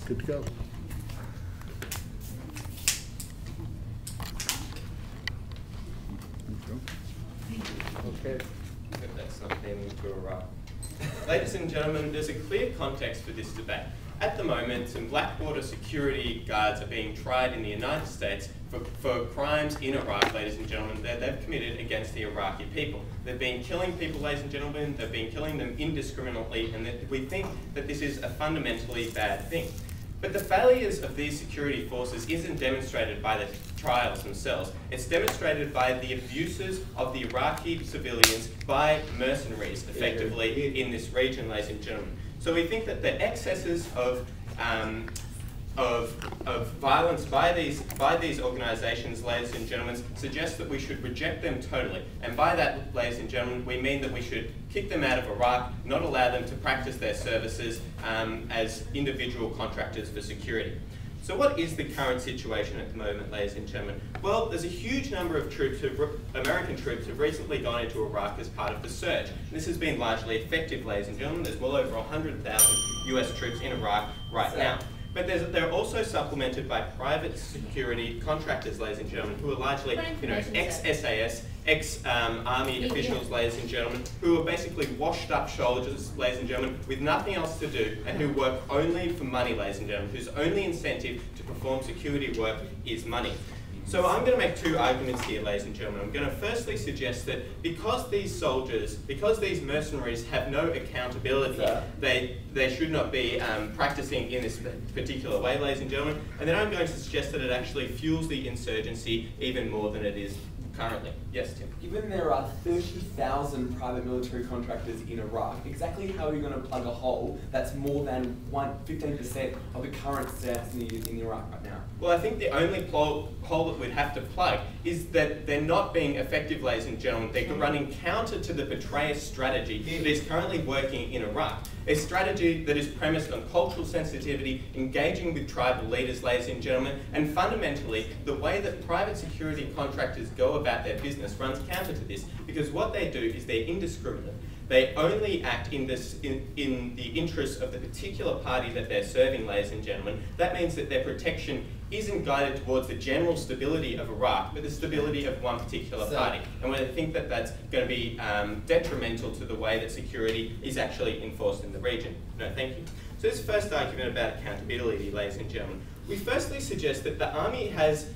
Good to go. Okay. That's not aiming to arrive. Ladies and gentlemen, there's a clear context for this debate. At the moment, some Blackwater security guards are being tried in the United States for crimes in Iraq, ladies and gentlemen, that they've committed against the Iraqi people. They've been killing people, ladies and gentlemen, they've been killing them indiscriminately, and that we think that this is a fundamentally bad thing. But the failures of these security forces isn't demonstrated by the trials themselves. It's demonstrated by the abuses of the Iraqi civilians by mercenaries, effectively, in this region, ladies and gentlemen. So we think that the excesses of violence by these organisations, ladies and gentlemen, suggest that we should reject them totally. And by that, ladies and gentlemen, we mean that we should kick them out of Iraq, not allow them to practice their services as individual contractors for security. So what is the current situation at the moment, ladies and gentlemen? Well, there's a huge number of troops, American troops, who've recently gone into Iraq as part of the surge. This has been largely effective, ladies and gentlemen. There's well over 100,000 US troops in Iraq right now. But they're also supplemented by private security contractors, ladies and gentlemen, who are largely, ex-SAS, ex-army officials, ladies and gentlemen, who are basically washed-up soldiers, ladies and gentlemen, with nothing else to do, and who work only for money, ladies and gentlemen, whose only incentive to perform security work is money. So I'm going to make two arguments here, ladies and gentlemen. I'm going to firstly suggest that because these soldiers, because these mercenaries have no accountability, they should not be practicing in this particular way, ladies and gentlemen. And then I'm going to suggest that it actually fuels the insurgency even more than it is currently. Yes, Tim? Given there are 30,000 private military contractors in Iraq, exactly how are you going to plug a hole that's more than 15% of the current stats in Iraq right now? Well, I think the only hole that we'd have to plug is that they're not being effective, ladies and gentlemen. They're running counter to the betrayer strategy that is currently working in Iraq. A strategy that is premised on cultural sensitivity, engaging with tribal leaders, ladies and gentlemen, and fundamentally, the way that private security contractors go about their business runs counter to this, because what they do is they're indiscriminate. They only act in the interests of the particular party that they're serving, ladies and gentlemen. That means that their protection isn't guided towards the general stability of Iraq, but the stability of one particular party. And we think that that's going to be detrimental to the way that security is actually enforced in the region. No, thank you. So this first argument about accountability, ladies and gentlemen, we firstly suggest that the army has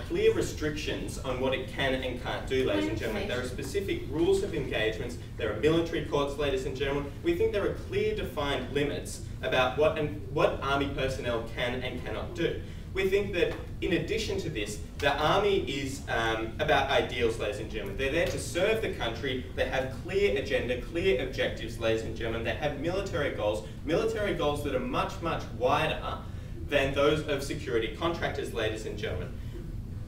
clear restrictions on what it can and can't do, ladies and gentlemen. There are specific rules of engagements, there are military courts, ladies and gentlemen. We think there are clear defined limits about what army personnel can and cannot do. We think that in addition to this, the army is about ideals, ladies and gentlemen. They're there to serve the country. They have clear agenda, clear objectives, ladies and gentlemen. They have military goals that are much, much wider than those of security contractors, ladies and gentlemen.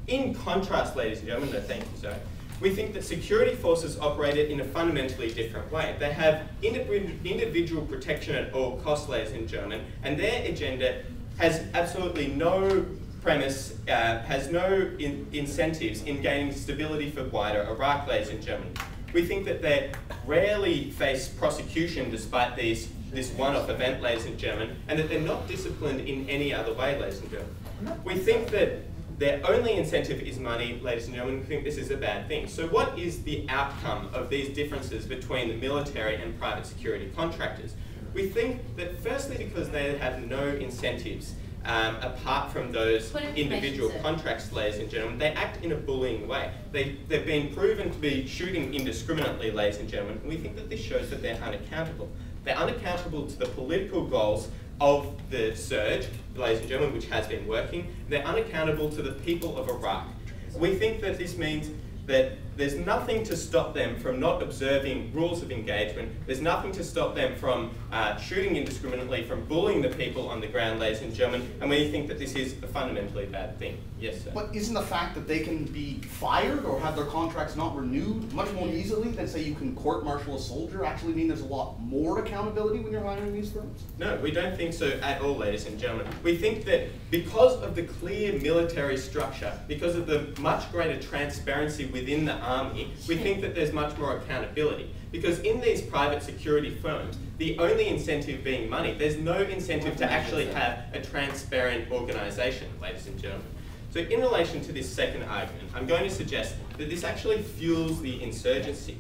In contrast, ladies and gentlemen, no, thank you, sorry, we think that security forces operate in a fundamentally different way. They have individual protection at all costs, ladies and gentlemen, and their agenda has absolutely no premise, has no incentives in gaining stability for wider Iraq, ladies and gentlemen. We think that they rarely face prosecution despite this one-off event, ladies and gentlemen, and that they're not disciplined in any other way, ladies and gentlemen. We think that their only incentive is money, ladies and gentlemen. We think this is a bad thing. So what is the outcome of these differences between the military and private security contractors? We think that firstly, because they have no incentives apart from those individual contracts, ladies and gentlemen, they act in a bullying way. They've been proven to be shooting indiscriminately, ladies and gentlemen, and we think that this shows that they're unaccountable. They're unaccountable to the political goals of the surge, ladies and gentlemen, which has been working. They're unaccountable to the people of Iraq. We think that this means that there's nothing to stop them from not observing rules of engagement. There's nothing to stop them from shooting indiscriminately, from bullying the people on the ground, ladies and gentlemen, and we think that this is a fundamentally bad thing. Yes, sir. But isn't the fact that they can be fired or have their contracts not renewed much more easily than, say, you can court-martial a soldier actually mean there's a lot more accountability when you're hiring these firms? No, we don't think so at all, ladies and gentlemen. We think that because of the clear military structure, because of the much greater transparency within the army, we think that there's much more accountability. Because in these private security firms, the only incentive being money, there's no incentive to actually have a transparent organisation, ladies and gentlemen. So in relation to this second argument, I'm going to suggest that this actually fuels the insurgency.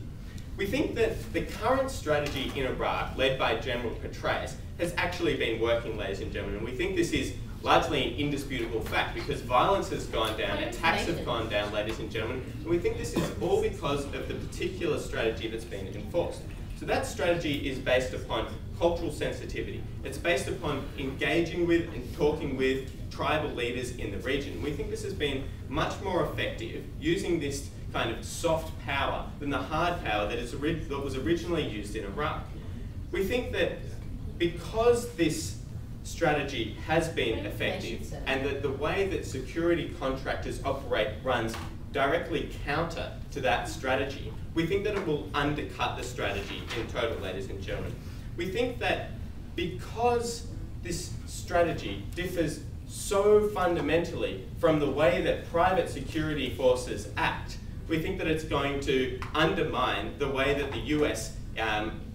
We think that the current strategy in Iraq, led by General Petraeus, has actually been working, ladies and gentlemen, and we think this is largely an indisputable fact because violence has gone down, attacks have gone down, ladies and gentlemen, and we think this is all because of the particular strategy that's been enforced. So that strategy is based upon cultural sensitivity. It's based upon engaging with and talking with tribal leaders in the region. We think this has been much more effective using this kind of soft power than the hard power that was originally used in Iraq. We think that because this strategy has been effective and that the way that security contractors operate runs directly counter to that strategy, we think that it will undercut the strategy in total, ladies and gentlemen. We think that because this strategy differs so fundamentally from the way that private security forces act, we think that it's going to undermine the way that the US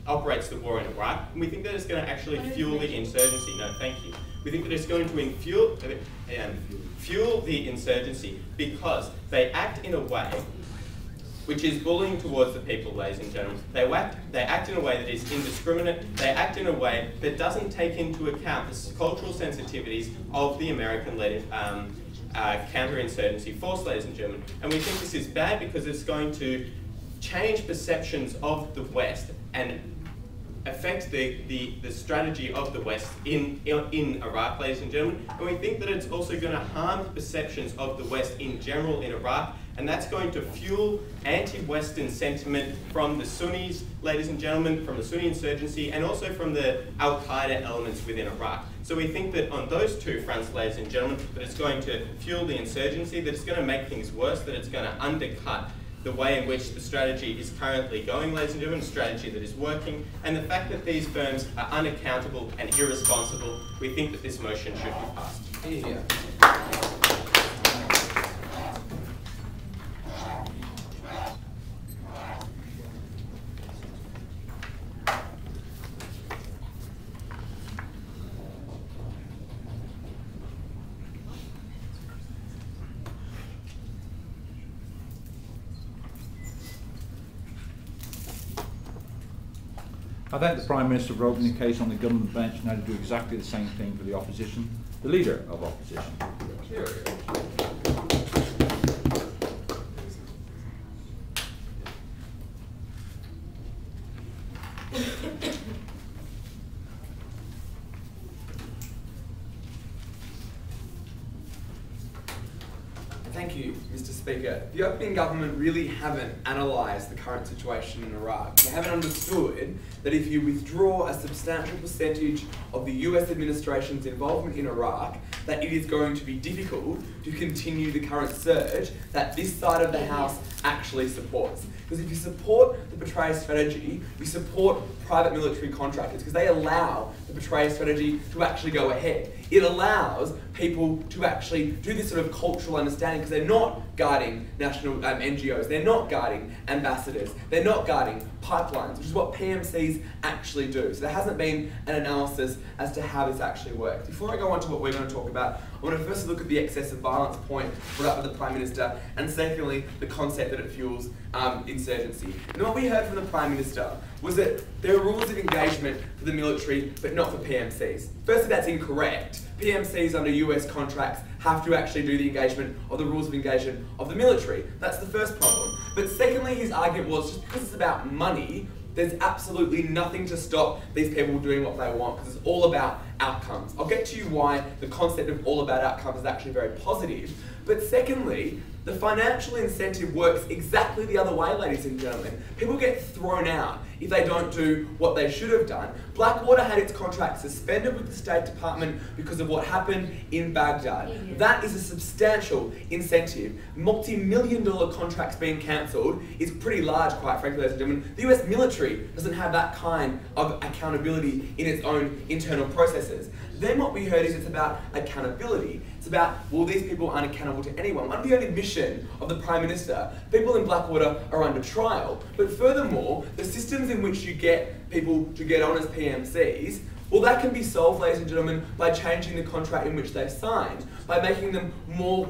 operates the war in Iraq, and we think that it's going to actually fuel the insurgency. No, thank you. We think that it's going to fuel the insurgency because they act in a way which is bullying towards the people, ladies and gentlemen. They act in a way that is indiscriminate. They act in a way that doesn't take into account the cultural sensitivities of the American-led counterinsurgency force, ladies and gentlemen. And we think this is bad because it's going to change perceptions of the West and affect the strategy of the West in Iraq, ladies and gentlemen. And we think that it's also going to harm the perceptions of the West in general in Iraq, and that's going to fuel anti-Western sentiment from the Sunnis, ladies and gentlemen, from the Sunni insurgency, and also from the Al-Qaeda elements within Iraq. So we think that on those two fronts, ladies and gentlemen, that it's going to fuel the insurgency, that it's going to make things worse, that it's going to undercut the way in which the strategy is currently going, ladies and gentlemen, a strategy that is working, and the fact that these firms are unaccountable and irresponsible, we think that this motion should be passed. Yeah. I thank the Prime Minister for opening the case on the government bench now to do exactly the same thing for the opposition, the Leader of Opposition. Thank you, Mr. Speaker. The Ethiopian government really haven't analysed the current situation in Iraq. They haven't understood that if you withdraw a substantial percentage of the US administration's involvement in Iraq, that it is going to be difficult to continue the current surge that this side of the House actually supports. Because if you support the Petraeus strategy, you support private military contractors because they allow the Petraeus strategy to actually go ahead. It allows people to actually do this sort of cultural understanding because they're not guarding national NGOs, they're not guarding ambassadors, they're not guarding pipelines, which is what PMCs actually do. So there hasn't been an analysis as to how this actually works. Before I go on to what we're going to talk about, I want to first look at the excessive violence point brought up by the Prime Minister, and secondly, the concept that it fuels insurgency. And what we heard from the Prime Minister was that there are rules of engagement for the military, but not for PMCs. Firstly, that's incorrect. PMCs under US contracts have to actually do the engagement of the rules of engagement of the military. That's the first problem. But secondly, his argument was just because it's about money, there's absolutely nothing to stop these people doing what they want because it's all about outcomes. I'll get to you why the concept of all about outcomes is actually very positive. But secondly, the financial incentive works exactly the other way, ladies and gentlemen. People get thrown out if they don't do what they should have done. Blackwater had its contract suspended with the State Department because of what happened in Baghdad. Yeah. That is a substantial incentive. Multi-million-dollar contracts being cancelled is pretty large, quite frankly, ladies and gentlemen. The US military doesn't have that kind of accountability in its own internal processes. processes. Then what we heard is it's about accountability. It's about, well, these people aren't accountable to anyone. Under the only mission of the Prime Minister, people in Blackwater are under trial. But furthermore, the systems in which you get people to get on as PMCs, well, that can be solved, ladies and gentlemen, by changing the contract in which they signed, by making them more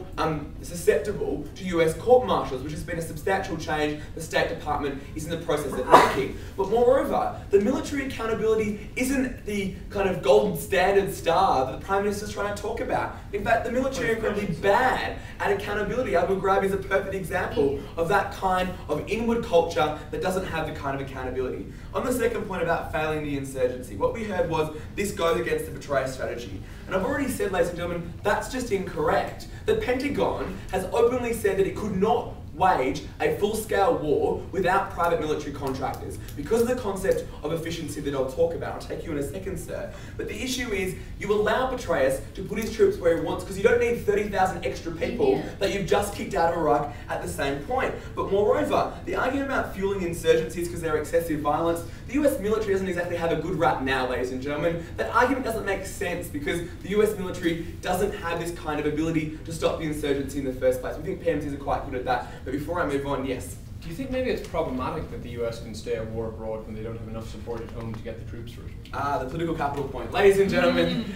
susceptible to US court-martials, which has been a substantial change the State Department is in the process of making. But moreover, the military accountability isn't the kind of golden standard star that the Prime Minister's trying to talk about. In fact, the military are incredibly bad at accountability. Abu Ghraib is a perfect example of that kind of inward culture that doesn't have the kind of accountability. On the second point about failing the insurgency, what we heard was this goes against the betrayal strategy. And I've already said, ladies and gentlemen, that's just incorrect. The Pentagon has openly said that it could not wage a full-scale war without private military contractors because of the concept of efficiency that I'll talk about. I'll take you in a second, sir. But the issue is you allow Petraeus to put his troops where he wants because you don't need 30,000 extra people that you've just kicked out of Iraq at the same point. But moreover, the argument about fueling insurgencies because they're excessive violence, the US military doesn't exactly have a good rap now, ladies and gentlemen. That argument doesn't make sense because the US military doesn't have this kind of ability to stop the insurgency in the first place. We think PMCs are quite good at that. But before I move on, yes. Do you think maybe it's problematic that the US can stay at war abroad when they don't have enough support at home to get the troops through? The political capital point. Ladies and gentlemen,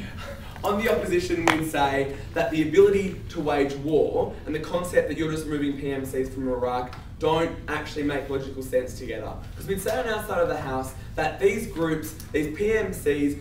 on the opposition we'd say that the ability to wage war and the concept that you're just moving PMCs from Iraq don't actually make logical sense together. Because we'd say on our side of the house that these groups, these PMCs,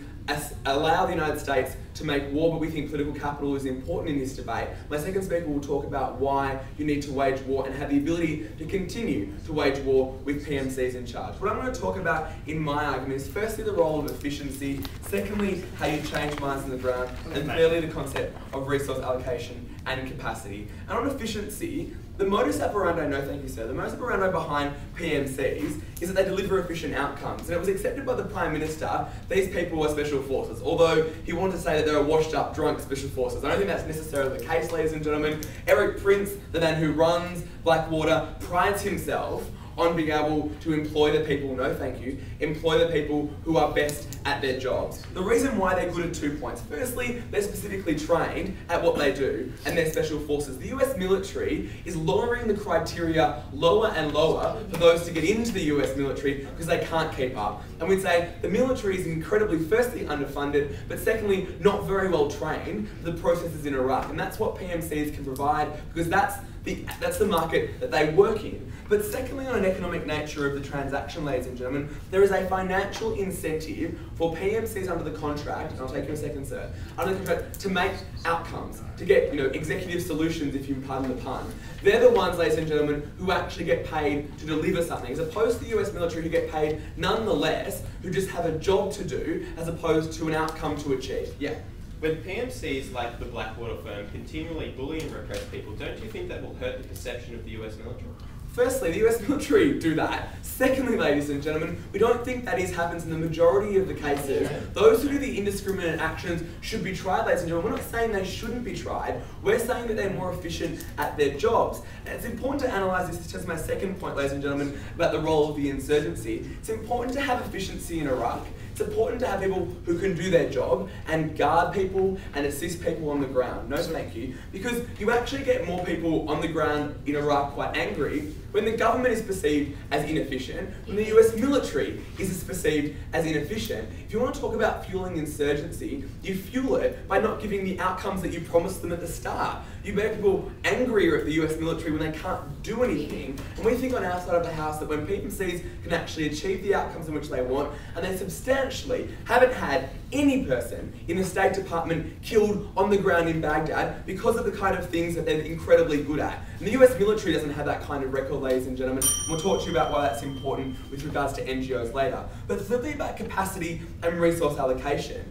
allow the United States to make war, but we think political capital is important in this debate. My second speaker will talk about why you need to wage war and have the ability to continue to wage war with PMCs in charge. What I'm going to talk about in my argument is firstly the role of efficiency, secondly how you change minds on the ground, and thirdly the concept of resource allocation and capacity. And on efficiency, the modus operandi, no thank you sir, the modus operandi behind PMCs is that they deliver efficient outcomes. And it was accepted by the Prime Minister, these people are special forces, although he wanted to say that they're washed up, drunk special forces. I don't think that's necessarily the case, ladies and gentlemen. Eric Prince, the man who runs Blackwater, prides himself on being able to employ the people, no thank you, employ the people who are best at their jobs. The reason why they're good at 2 points. Firstly, they're specifically trained at what they do, and they're special forces. The US military is lowering the criteria lower and lower for those to get into the US military because they can't keep up. And we'd say the military is incredibly, firstly, underfunded, but secondly, not very well trained for the processes in Iraq. And that's what PMCs can provide because that's the market that they work in. But secondly, on an economic nature of the transaction, ladies and gentlemen, there is a financial incentive for PMCs under the contract, and I'll take you a second, sir, under the contract to make outcomes, to get executive solutions, if you pardon the pun. They're the ones, ladies and gentlemen, who actually get paid to deliver something, as opposed to the US military who get paid nonetheless, who just have a job to do, as opposed to an outcome to achieve. Yeah. When PMCs like the Blackwater firm continually bully and repress people, don't you think that will hurt the perception of the US military? Firstly, the US military do that. Secondly, ladies and gentlemen, we don't think that happens in the majority of the cases. Those who do the indiscriminate actions should be tried, ladies and gentlemen. We're not saying they shouldn't be tried. We're saying that they're more efficient at their jobs. And it's important to analyse this. This is my second point, ladies and gentlemen, about the role of the insurgency. It's important to have efficiency in Iraq. It's important to have people who can do their job and guard people and assist people on the ground. No thank you. Because you actually get more people on the ground in Iraq quite angry when the government is perceived as inefficient, when the US military is perceived as inefficient. If you want to talk about fueling insurgency, you fuel it by not giving the outcomes that you promised them at the start. You make people angrier at the US military when they can't do anything. And we think on our side of the house that when PMCs can actually achieve the outcomes in which they want, and they substantially haven't had any person in the State Department killed on the ground in Baghdad because of the kind of things that they're incredibly good at. And the US military doesn't have that kind of record, ladies and gentlemen. And we'll talk to you about why that's important with regards to NGOs later. But thirdly, about capacity and resource allocation.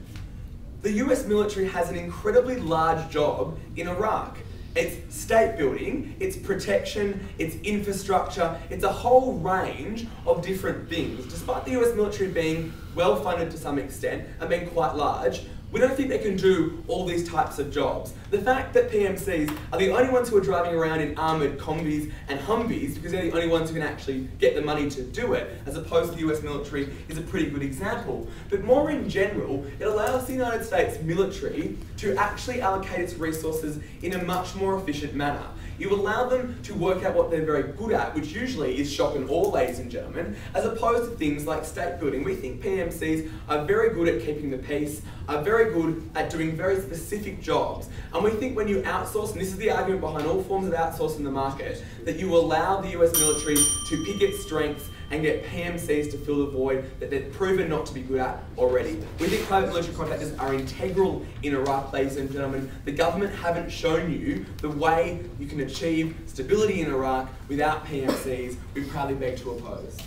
The US military has an incredibly large job in Iraq. It's state building, it's protection, it's infrastructure, it's a whole range of different things. Despite the US military being well funded to some extent and being quite large, We don't think they can do all these types of jobs. The fact that PMCs are the only ones who are driving around in armoured combis and Humvees because they're the only ones who can actually get the money to do it, as opposed to the US military, is a pretty good example. But more in general, it allows the United States military to actually allocate its resources in a much more efficient manner. You allow them to work out what they're very good at, which usually is shock and awe, ladies and gentlemen, as opposed to things like state building. We think PMCs are very good at keeping the peace, are very good at doing very specific jobs. And we think when you outsource, and this is the argument behind all forms of outsourcing the market, that you allow the US military to pick its strengths and get PMCs to fill the void that they've proven not to be good at already. We think private military contractors are integral in Iraq, ladies and gentlemen. The government haven't shown you the way you can achieve stability in Iraq without PMCs. We proudly beg to oppose.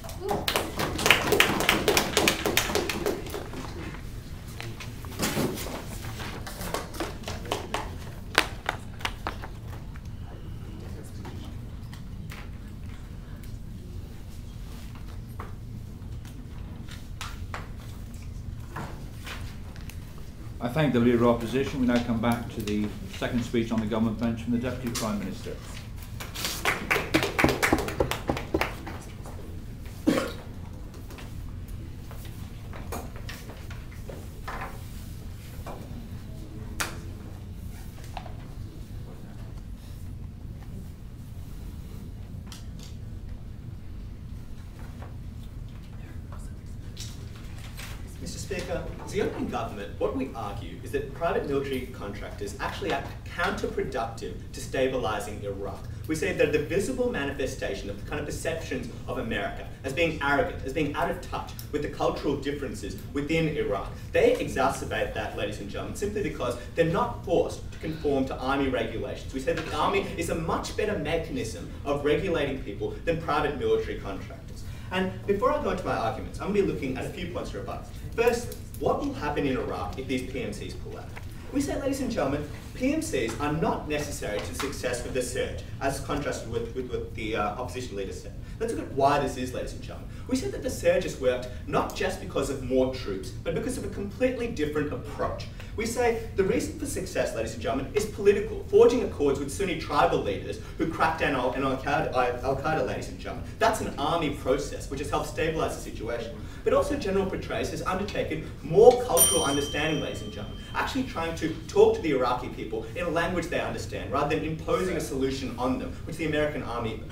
I thank the Leader of Opposition. We now come back to the second speech on the government bench from the Deputy Prime Minister. Mr. Speaker, as the opening government, what we argue is that private military contractors actually act counterproductive to stabilising Iraq. We say they're the visible manifestation of the kind of perceptions of America as being arrogant, as being out of touch with the cultural differences within Iraq. They exacerbate that, ladies and gentlemen, simply because they're not forced to conform to army regulations. We say that the army is a much better mechanism of regulating people than private military contractors. And before I go into my arguments, I'm going to be looking at a few points to rebut. First, what will happen in Iraq if these PMCs pull out? We say, ladies and gentlemen, PMCs are not necessary to success with the surge, as contrasted with what the opposition leader said. Let's look at why this is, ladies and gentlemen. We said that the surge has worked not just because of more troops, but because of a completely different approach. We say the reason for success, ladies and gentlemen, is political, forging accords with Sunni tribal leaders who cracked down on Al-Qaeda, ladies and gentlemen. That's an army process, which has helped stabilise the situation. But also General Petraeus has undertaken more cultural understanding, ladies and gentlemen, actually trying to talk to the Iraqi people in a language they understand, rather than imposing a solution on them, which the American army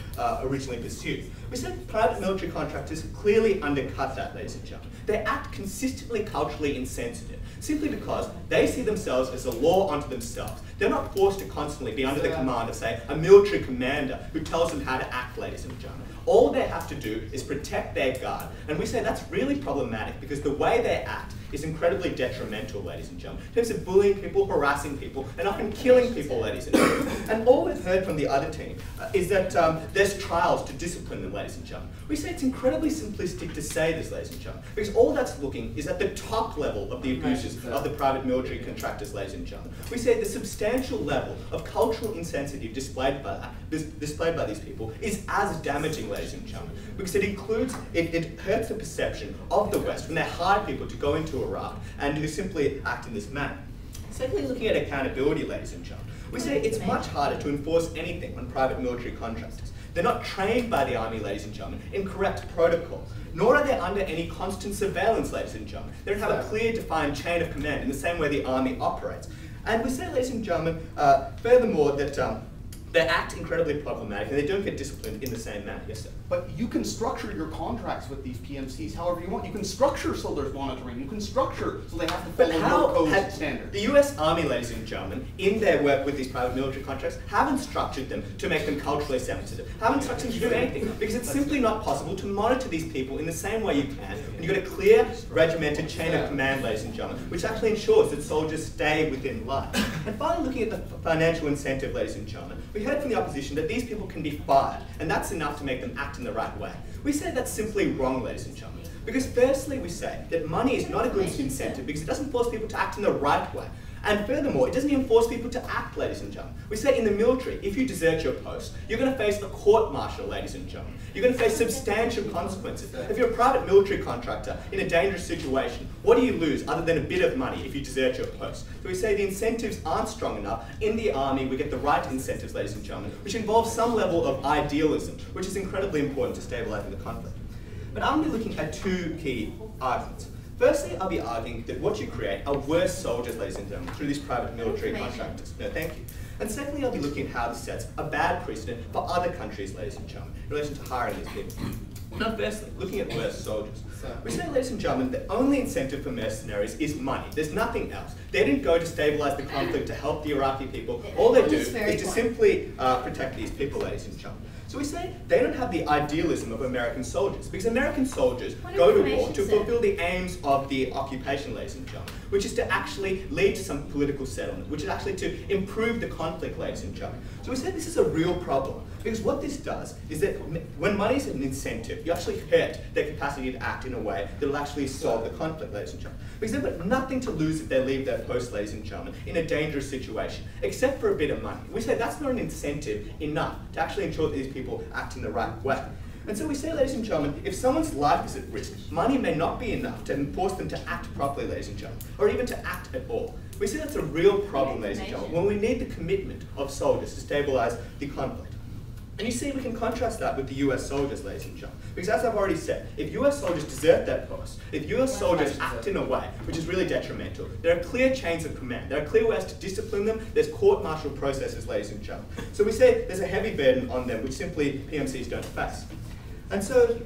originally pursued. We said private military contractors clearly undercut that, ladies and gentlemen. They act consistently culturally insensitive, simply because they see themselves as a law unto themselves. They're not forced to constantly be under the command of, say, a military commander who tells them how to act, ladies and gentlemen. All they have to do is protect their guard. And we say that's really problematic because the way they act is incredibly detrimental, ladies and gentlemen, in terms of bullying people, harassing people, and often killing people, ladies and gentlemen. And all we've heard from the other team is that there's trials to discipline them, ladies and gentlemen. We say it's incredibly simplistic to say this, ladies and gentlemen, because all that's looking is at the top level of the abuses of the private military contractors, ladies and gentlemen. We say the substantial level of cultural insensitivity displayed by these people is as damaging, ladies and gentlemen, because it hurts the perception of the West when they hire people to go into Iraq and who simply act in this manner. Secondly, looking at accountability, ladies and gentlemen, we say it's much harder to enforce anything on private military contractors. They're not trained by the army, ladies and gentlemen, in correct protocol, nor are they under any constant surveillance, ladies and gentlemen. They don't have a clear defined chain of command in the same way the army operates. And we say, ladies and gentlemen, furthermore, that they act incredibly problematic and they don't get disciplined in the same manner. Yes, sir. But you can structure your contracts with these PMCs however you want. You can structure so there's monitoring. You can structure so they have to follow your code standards. The US Army, ladies and gentlemen, in their work with these private military contracts, haven't structured them to make them culturally sensitive, haven't structured them to do anything, because it's simply not possible to monitor these people in the same way you can when you've got a clear, regimented chain of command, ladies and gentlemen, which actually ensures that soldiers stay within line. And finally, looking at the financial incentive, ladies and gentlemen, we heard from the opposition that these people can be fired, and that's enough to make them act in the right way. We say that's simply wrong, ladies and gentlemen, because firstly we say that money is not a good incentive because it doesn't force people to act in the right way. And furthermore, it doesn't even force people to act, ladies and gentlemen. We say in the military, if you desert your post, you're going to face a court-martial, ladies and gentlemen. You're going to face substantial consequences. If you're a private military contractor in a dangerous situation, what do you lose other than a bit of money if you desert your post? So we say the incentives aren't strong enough. In the army, we get the right incentives, ladies and gentlemen, which involves some level of idealism, which is incredibly important to stabilizing the conflict. But I'm going to be looking at two key arguments. Firstly, I'll be arguing that what you create are worse soldiers, ladies and gentlemen, through these private military contractors. No, thank you. And secondly, I'll be looking at how this sets a bad precedent for other countries, ladies and gentlemen, in relation to hiring these people. Now, firstly, looking at worse soldiers. We say, ladies and gentlemen, the only incentive for mercenaries is money. There's nothing else. They didn't go to stabilize the conflict to help the Iraqi people. All they do is to simply protect these people, ladies and gentlemen. So we say they don't have the idealism of American soldiers, because American soldiers go to war to fulfill the aims of the occupation, ladies and gentlemen, which is to actually lead to some political settlement, which is actually to improve the conflict, ladies and gentlemen. So we say this is a real problem, because what this does is that when money is an incentive, you actually hurt their capacity to act in a way that will actually solve the conflict, ladies and gentlemen. Because they've got nothing to lose if they leave their post, ladies and gentlemen, in a dangerous situation, except for a bit of money. We say that's not an incentive enough to actually ensure that these people act in the right way. And so we say, ladies and gentlemen, if someone's life is at risk, money may not be enough to force them to act properly, ladies and gentlemen, or even to act at all. We say that's a real problem, ladies and gentlemen, when we need the commitment of soldiers to stabilize the conflict. And you see, we can contrast that with the US soldiers, ladies and gentlemen. Because as I've already said, if US soldiers desert their post, if US soldiers act in a way which is really detrimental, there are clear chains of command. There are clear ways to discipline them. There's court-martial processes, ladies and gentlemen. So we say there's a heavy burden on them which simply PMCs don't face. And so,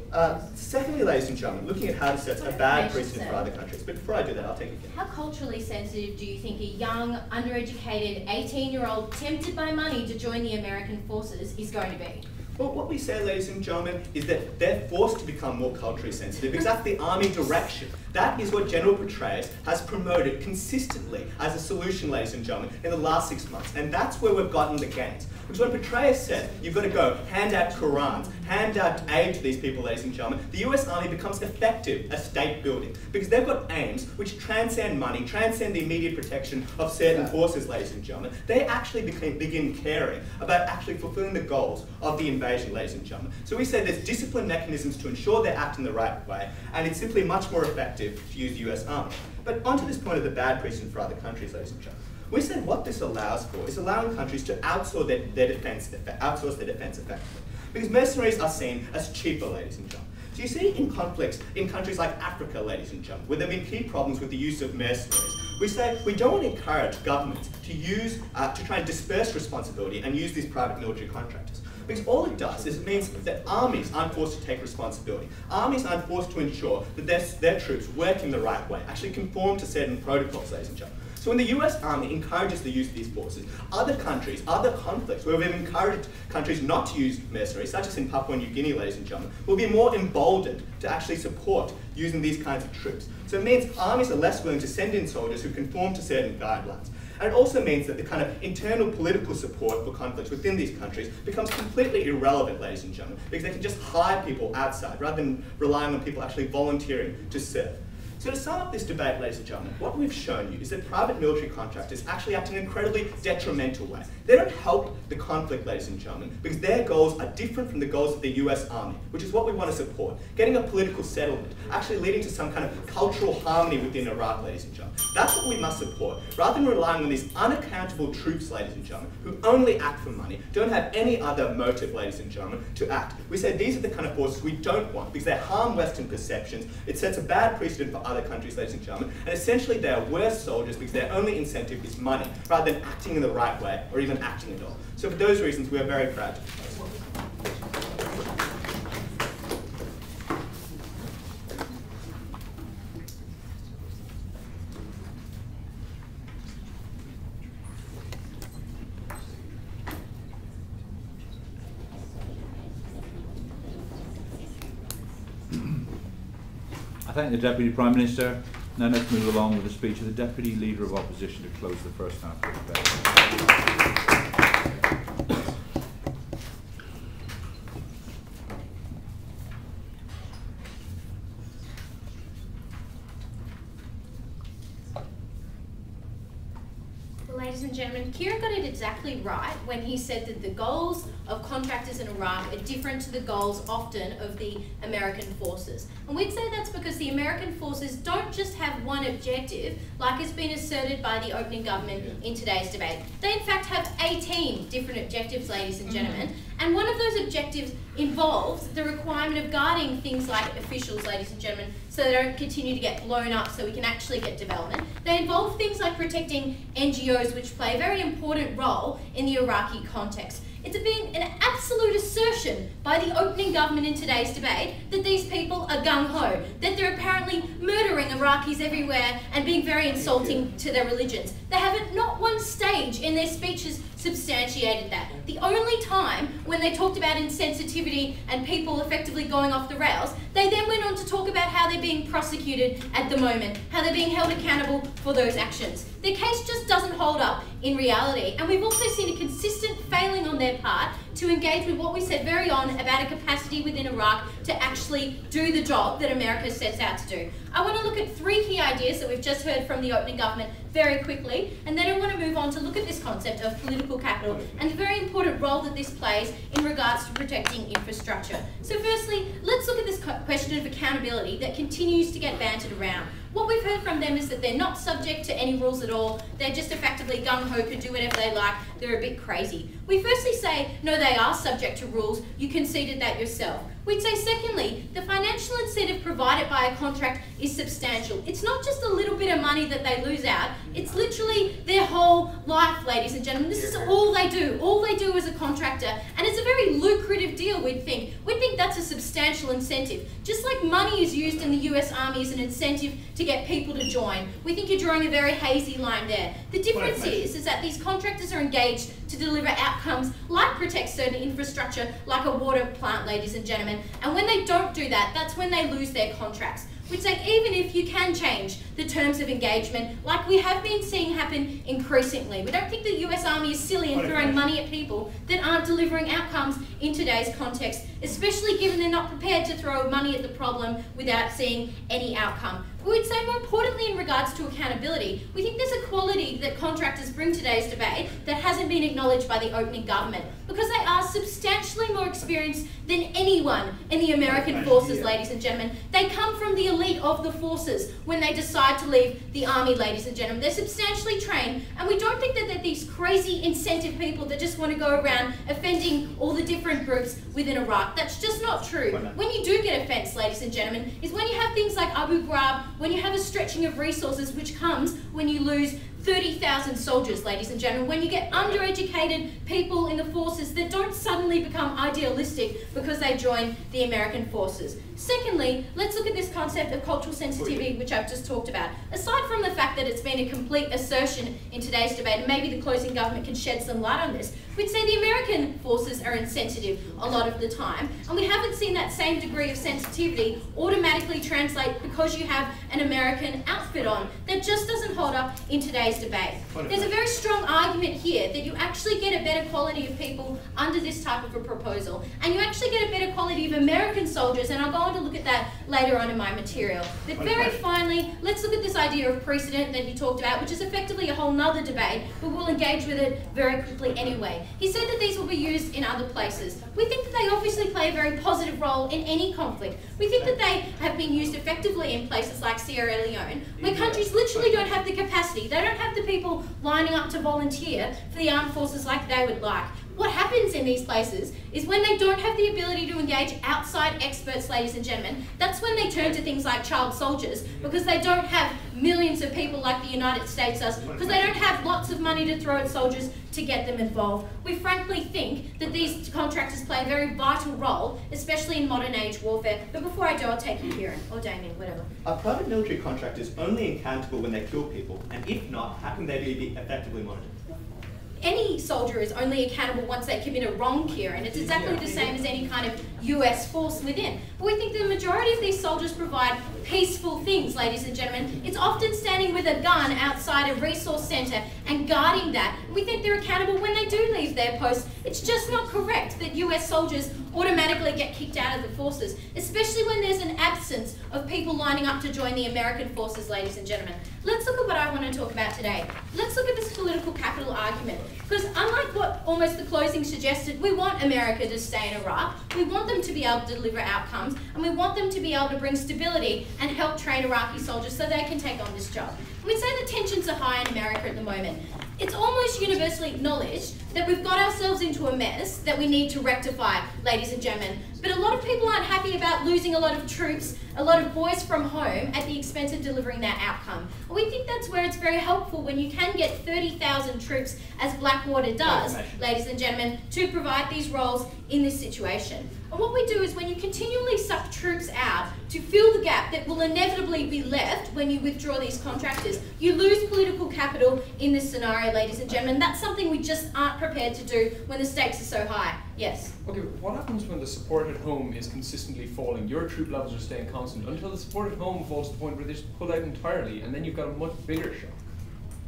secondly, ladies and gentlemen, looking at how this sets a bad precedent for other countries. But before I do that, I'll take it again. How culturally sensitive do you think a young, undereducated, 18-year-old tempted by money to join the American forces is going to be? Well, what we say, ladies and gentlemen, is that they're forced to become more culturally sensitive because that's the army direction. That is what General Petraeus has promoted consistently as a solution, ladies and gentlemen, in the last 6 months. And that's where we've gotten the gains. Because when Petraeus said, you've got to go hand out Qurans, hand out aid to these people, ladies and gentlemen, the US Army becomes effective at state building. Because they've got aims which transcend money, transcend the immediate protection of certain forces, ladies and gentlemen. They actually begin caring about actually fulfilling the goals of the invasion, ladies and gentlemen. So we say there's discipline mechanisms to ensure they're acting the right way, and it's simply much more effective to use the US Army. But onto this point of the bad precedent for other countries, ladies and gentlemen. We said what this allows for is allowing countries to outsource their defense effectively. Because mercenaries are seen as cheaper, ladies and gentlemen. So you see in conflicts in countries like Africa, ladies and gentlemen, where there have been key problems with the use of mercenaries, we say we don't want to encourage governments to try and disperse responsibility and use these private military contractors. Because all it does is it means that armies aren't forced to take responsibility. Armies aren't forced to ensure that their troops work in the right way, actually conform to certain protocols, ladies and gentlemen. So when the US Army encourages the use of these forces, other countries, other conflicts, where we've encouraged countries not to use mercenaries, such as in Papua New Guinea, ladies and gentlemen, will be more emboldened to actually support using these kinds of troops. So it means armies are less willing to send in soldiers who conform to certain guidelines. And it also means that the kind of internal political support for conflicts within these countries becomes completely irrelevant, ladies and gentlemen, because they can just hire people outside rather than relying on people actually volunteering to serve. So to sum up this debate, ladies and gentlemen, what we've shown you is that private military contractors actually act in an incredibly detrimental way. They don't help the conflict, ladies and gentlemen, because their goals are different from the goals of the US Army, which is what we want to support. Getting a political settlement, actually leading to some kind of cultural harmony within Iraq, ladies and gentlemen. That's what we must support, rather than relying on these unaccountable troops, ladies and gentlemen, who only act for money, don't have any other motive, ladies and gentlemen, to act. We say these are the kind of forces we don't want, because they harm Western perceptions, it sets a bad precedent for other countries, ladies and gentlemen, and essentially they are worse soldiers because their only incentive is money, rather than acting in the right way, or even acting at all. So for those reasons, we are very proud to propose. I thank the Deputy Prime Minister. Now let's move along with the speech of the Deputy Leader of Opposition to close the first half of the debate. Ladies and gentlemen, Kieran got it exactly right when he said that the goals of contractors in Iraq are different to the goals often of the American forces. And we'd say that's because the American forces don't just have one objective, like has been asserted by the opening government in today's debate. They in fact have 18 different objectives, ladies and gentlemen, and one of those objectives involves the requirement of guarding things like officials, ladies and gentlemen, so they don't continue to get blown up so we can actually get development. They involve things like protecting NGOs, which play a very important role in the Iraqi context. It's been an absolute assertion by the opening government in today's debate that these people are gung-ho, that they're apparently murdering Iraqis everywhere and being very insulting to their religions. They haven't, not one stage in their speeches, substantiated that. The only time when they talked about insensitivity and people effectively going off the rails, they then went on to talk about how they're being prosecuted at the moment, how they're being held accountable for those actions. Their case just doesn't hold up in reality, and we've also seen a consistent failing on their part to engage with what we said very on about a capacity within Iraq to actually do the job that America sets out to do. I want to look at 3 key ideas that we've just heard from the opening government very quickly, and then I want to move on to look at this concept of political capital and the very important role that this plays in regards to protecting infrastructure. So firstly, let's look at this question of accountability that continues to get bantered around. What we've heard from them is that they're not subject to any rules at all. They're just effectively gung-ho, can do whatever they like. They're a bit crazy. We firstly say, no, they are subject to rules. You conceded that yourself. We'd say, secondly, the financial incentive provided by a contract is substantial. It's not just a little bit of money that they lose out. It's literally their whole life, ladies and gentlemen. This is all they do. All they do as a contractor. And it's a very lucrative deal, we'd think. We'd think that's a substantial incentive. Just like money is used in the US Army as an incentive to get people to join. We think you're drawing a very hazy line there. The difference is that these contractors are engaged to deliver outcomes like protect certain infrastructure, like a water plant, ladies and gentlemen. And when they don't do that, that's when they lose their contracts. We'd say even if you can change the terms of engagement, like we have been seeing happen increasingly, we don't think the US Army is silly in throwing money at people that aren't delivering outcomes in today's context, especially given they're not prepared to throw money at the problem without seeing any outcome. We'd say more importantly in regards to accountability, we think there's a quality that contractors bring to today's debate that hasn't been acknowledged by the opening government, because they are substantially more experienced than anyone in the American forces, ladies and gentlemen. They come from the elite of the forces when they decide to leave the army, ladies and gentlemen. They're substantially trained, and we don't think that they're these crazy incentive people that just want to go around offending all the different groups within Iraq. That's just not true. When you do get offence, ladies and gentlemen, is when you have things like Abu Ghraib, when you have a stretching of resources, which comes when you lose 30,000 soldiers, ladies and gentlemen, when you get undereducated people in the forces that don't suddenly become idealistic because they join the American forces. Secondly, let's look at this concept of cultural sensitivity, which I've just talked about. Aside from the fact that it's been a complete assertion in today's debate, and maybe the closing government can shed some light on this, we'd say the American forces are insensitive a lot of the time, and we haven't seen that same degree of sensitivity automatically translate because you have an American outfit on. That just doesn't hold up in today's debate. There's a very strong argument here that you actually get a better quality of people under this type of a proposal, and you actually get a better quality of American soldiers, and I'll go on to look at that later on in my material. But very finally, let's look at this idea of precedent that you talked about, which is effectively a whole nother debate, but we'll engage with it very quickly anyway. He said that these will be used in other places. We think that they obviously play a very positive role in any conflict. We think that they have been used effectively in places like Sierra Leone, where countries literally don't have the capacity. They don't have the people lining up to volunteer for the armed forces like they would like. What happens in these places is when they don't have the ability to engage outside experts, ladies and gentlemen, that's when they turn to things like child soldiers, because they don't have millions of people like the United States does, because they don't have lots of money to throw at soldiers to get them involved. We frankly think that these contractors play a very vital role, especially in modern age warfare. But before I do, I'll take you, Kieran, or Damien, whatever. Are private military contractors only accountable when they kill people? And if not, how can they be effectively monitored? Any soldier is only accountable once they commit a wrong, Kieran. It's exactly the same as any kind of US force within. But we think the majority of these soldiers provide peaceful things, ladies and gentlemen. It's often standing with a gun outside a resource centre and guarding that. We think they're accountable when they do leave their post. It's just not correct that US soldiers automatically get kicked out of the forces, especially when there's an absence of people lining up to join the American forces, ladies and gentlemen. Let's look at what I want to talk about today. Let's let's look at this political capital argument. Because unlike what almost the closing suggested, we want America to stay in Iraq, we want them to be able to deliver outcomes, and we want them to be able to bring stability and help train Iraqi soldiers so they can take on this job. And we'd say the tensions are high in America at the moment. It's almost universally acknowledged that we've got ourselves into a mess that we need to rectify, ladies and gentlemen. But a lot of people aren't happy about losing a lot of troops, a lot of boys from home at the expense of delivering that outcome. And we think that's where it's very helpful when you can get 30,000 troops, as Blackwater does, ladies and gentlemen, to provide these roles in this situation. And what we do is when you continually suck troops out to fill the gap that will inevitably be left when you withdraw these contractors, you lose political capital in this scenario, ladies and gentlemen. That's something we just aren't prepared to do when the stakes are so high. Yes? Okay, what happens when the support at home is consistently falling? Your troop levels are staying constant until the support at home falls to the point where they just pull out entirely, and then you've got a much bigger shock.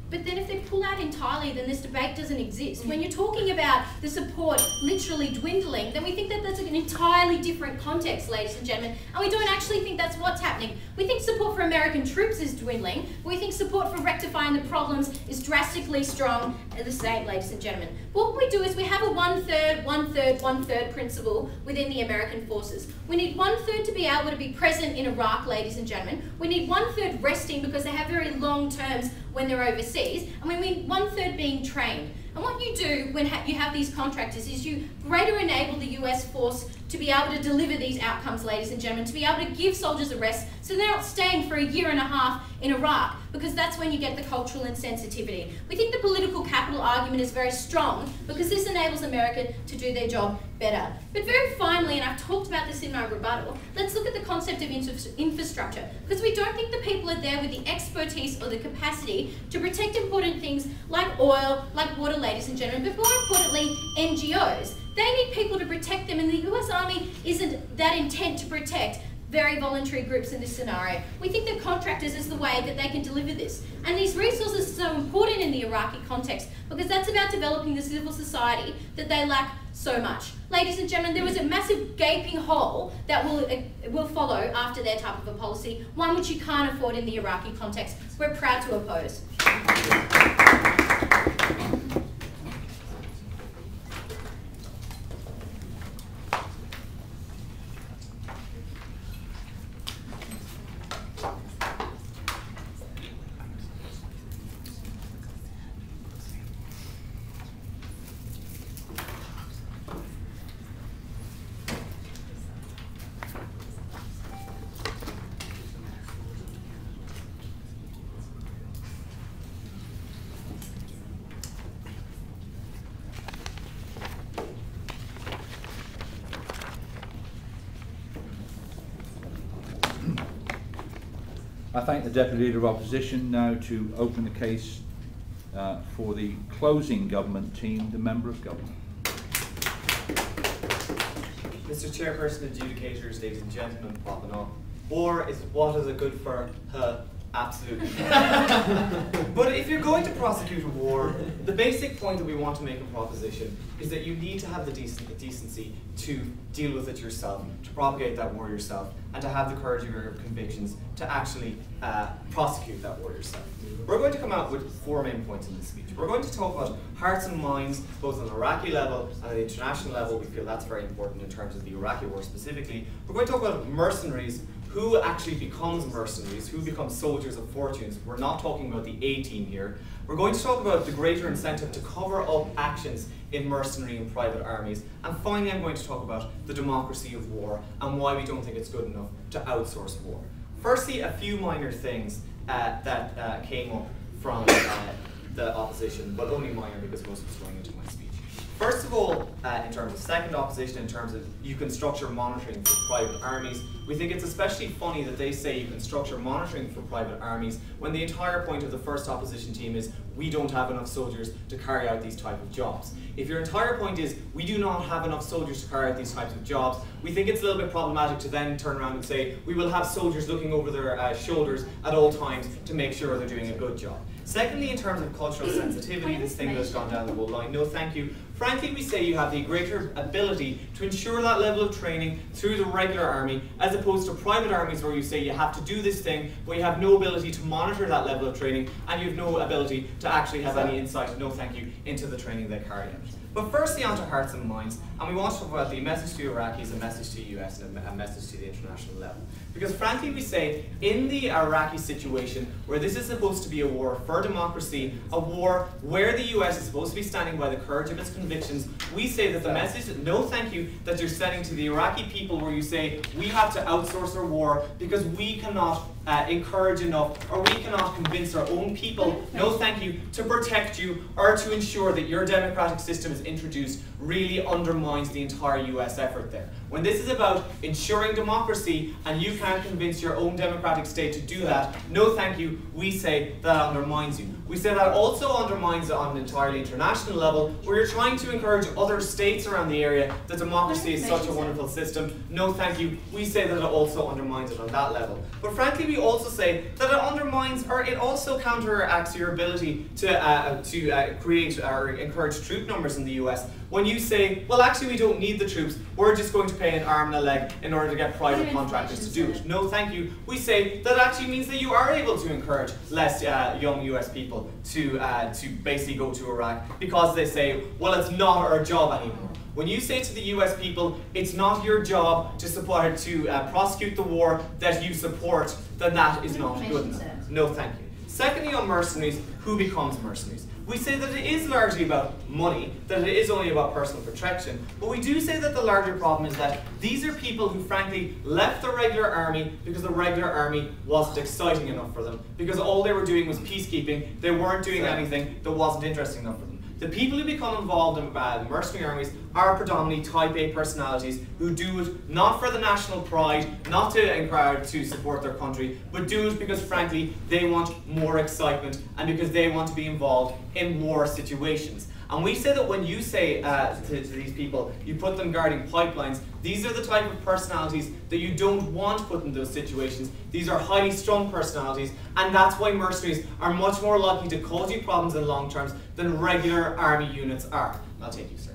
But then if they pull out entirely, then this debate doesn't exist. When you're talking about the support literally dwindling, then we think that that's an entirely different context, ladies and gentlemen, and we don't actually think that's what's happening. We think support for American troops is dwindling, but we think support for rectifying the problems is drastically strong and the same, ladies and gentlemen. What we do is we have a one-third, one-third, one-third principle within the American forces. We need one-third to be able to be present in Iraq, ladies and gentlemen. We need one-third resting because they have very long terms when they're overseas, and we need one-third being trained. And what you do when you have these contractors is you greater enable the US force to be able to deliver these outcomes, ladies and gentlemen, to be able to give soldiers a rest so they're not staying for a year and a half in Iraq, because that's when you get the cultural insensitivity. We think the political capital argument is very strong because this enables America to do their job better. But very finally, and I've talked about this in my rebuttal, let's look at the concept of infrastructure, because we don't think the people are there with the expertise or the capacity to protect important things like oil, like water, ladies and gentlemen, but more importantly, NGOs. They need people to protect them, and the US Army isn't that intent to protect very voluntary groups in this scenario. We think that contractors is the way that they can deliver this. And these resources are so important in the Iraqi context because that's about developing the civil society that they lack so much. Ladies and gentlemen, there is a massive gaping hole that will follow after their type of a policy, one which you can't afford in the Iraqi context. We're proud to oppose. I thank the Deputy Leader of Opposition. Now to open the case for the closing government team, the Member of Government. Mr. Chairperson, adjudicators, ladies and gentlemen, popping up. War is what is it good for? Absolutely. But if you're going to prosecute a war, the basic point that we want to make in proposition is that you need to have the decency to deal with it yourself, to propagate that war yourself, and to have the courage of your convictions to actually prosecute that war yourself. We're going to come out with 4 main points in this speech. We're going to talk about hearts and minds, both on the Iraqi level and at the international level. We feel that's very important in terms of the Iraqi war specifically. We're going to talk about mercenaries, who actually becomes mercenaries, who becomes soldiers of fortunes. We're not talking about the A-team here. We're going to talk about the greater incentive to cover up actions in mercenary and private armies. And finally, I'm going to talk about the democracy of war and why we don't think it's good enough to outsource war. Firstly, a few minor things that came up from the opposition, but only minor because most of it's going into my speech. First of all, in terms of second opposition, in terms of you can structure monitoring for private armies, we think it's especially funny that they say you can structure monitoring for private armies when the entire point of the first opposition team is we don't have enough soldiers to carry out these type of jobs. If your entire point is we do not have enough soldiers to carry out these types of jobs, we think it's a little bit problematic to then turn around and say we will have soldiers looking over their shoulders at all times to make sure they're doing a good job. Secondly, in terms of cultural sensitivity, this thing that's gone down the whole line, no thank you. Frankly, we say you have the greater ability to ensure that level of training through the regular army, as opposed to private armies where you say you have to do this thing, but you have no ability to monitor that level of training, and you have no ability to to actually have any insight, no thank you, into the training they carry out. But firstly, onto hearts and minds, and we want to talk about the message to Iraqis, a message to the US, and a message to the international level. Because frankly, we say, in the Iraqi situation, where this is supposed to be a war for democracy, a war where the US is supposed to be standing by the courage of its convictions, we say that the message, no thank you, that you're sending to the Iraqi people, where you say, we have to outsource our war because we cannot encourage enough, or we cannot convince our own people, no thank you, to protect you or to ensure that your democratic system is introduced, really undermines the entire US effort there. When this is about ensuring democracy and you can't convince your own democratic state to do that, no thank you, we say that undermines you. We say that also undermines it on an entirely international level, where you're trying to encourage other states around the area that democracy is such a wonderful system. No thank you, we say that it also undermines it on that level. But frankly, we also say that it undermines, or it also counteracts your ability to create or encourage troop numbers in the US. When you say, well actually we don't need the troops, we're just going to pay an arm and a leg in order to get private contractors to do it. No thank you, we say that actually means that you are able to encourage less young US people to basically go to Iraq, because they say, well it's not our job anymore. When you say to the US people, it's not your job to support, to prosecute the war that you support, then that is not good enough. No thank you. Secondly, on mercenaries, who becomes mercenaries? We say that it is largely about money, that it is only about personal protection, but we do say that the larger problem is that these are people who frankly left the regular army because the regular army wasn't exciting enough for them, because all they were doing was peacekeeping, they weren't doing anything that wasn't interesting enough for them. The people who become involved in mercenary armies are predominantly type A personalities who do it not for the national pride, not to encourage to support their country, but do it because frankly they want more excitement and because they want to be involved in war situations. And we say that when you say to these people, you put them guarding pipelines, these are the type of personalities that you don't want put in those situations. These are highly strung personalities, and that's why mercenaries are much more likely to cause you problems in long terms than regular army units are. I'll take you, sir.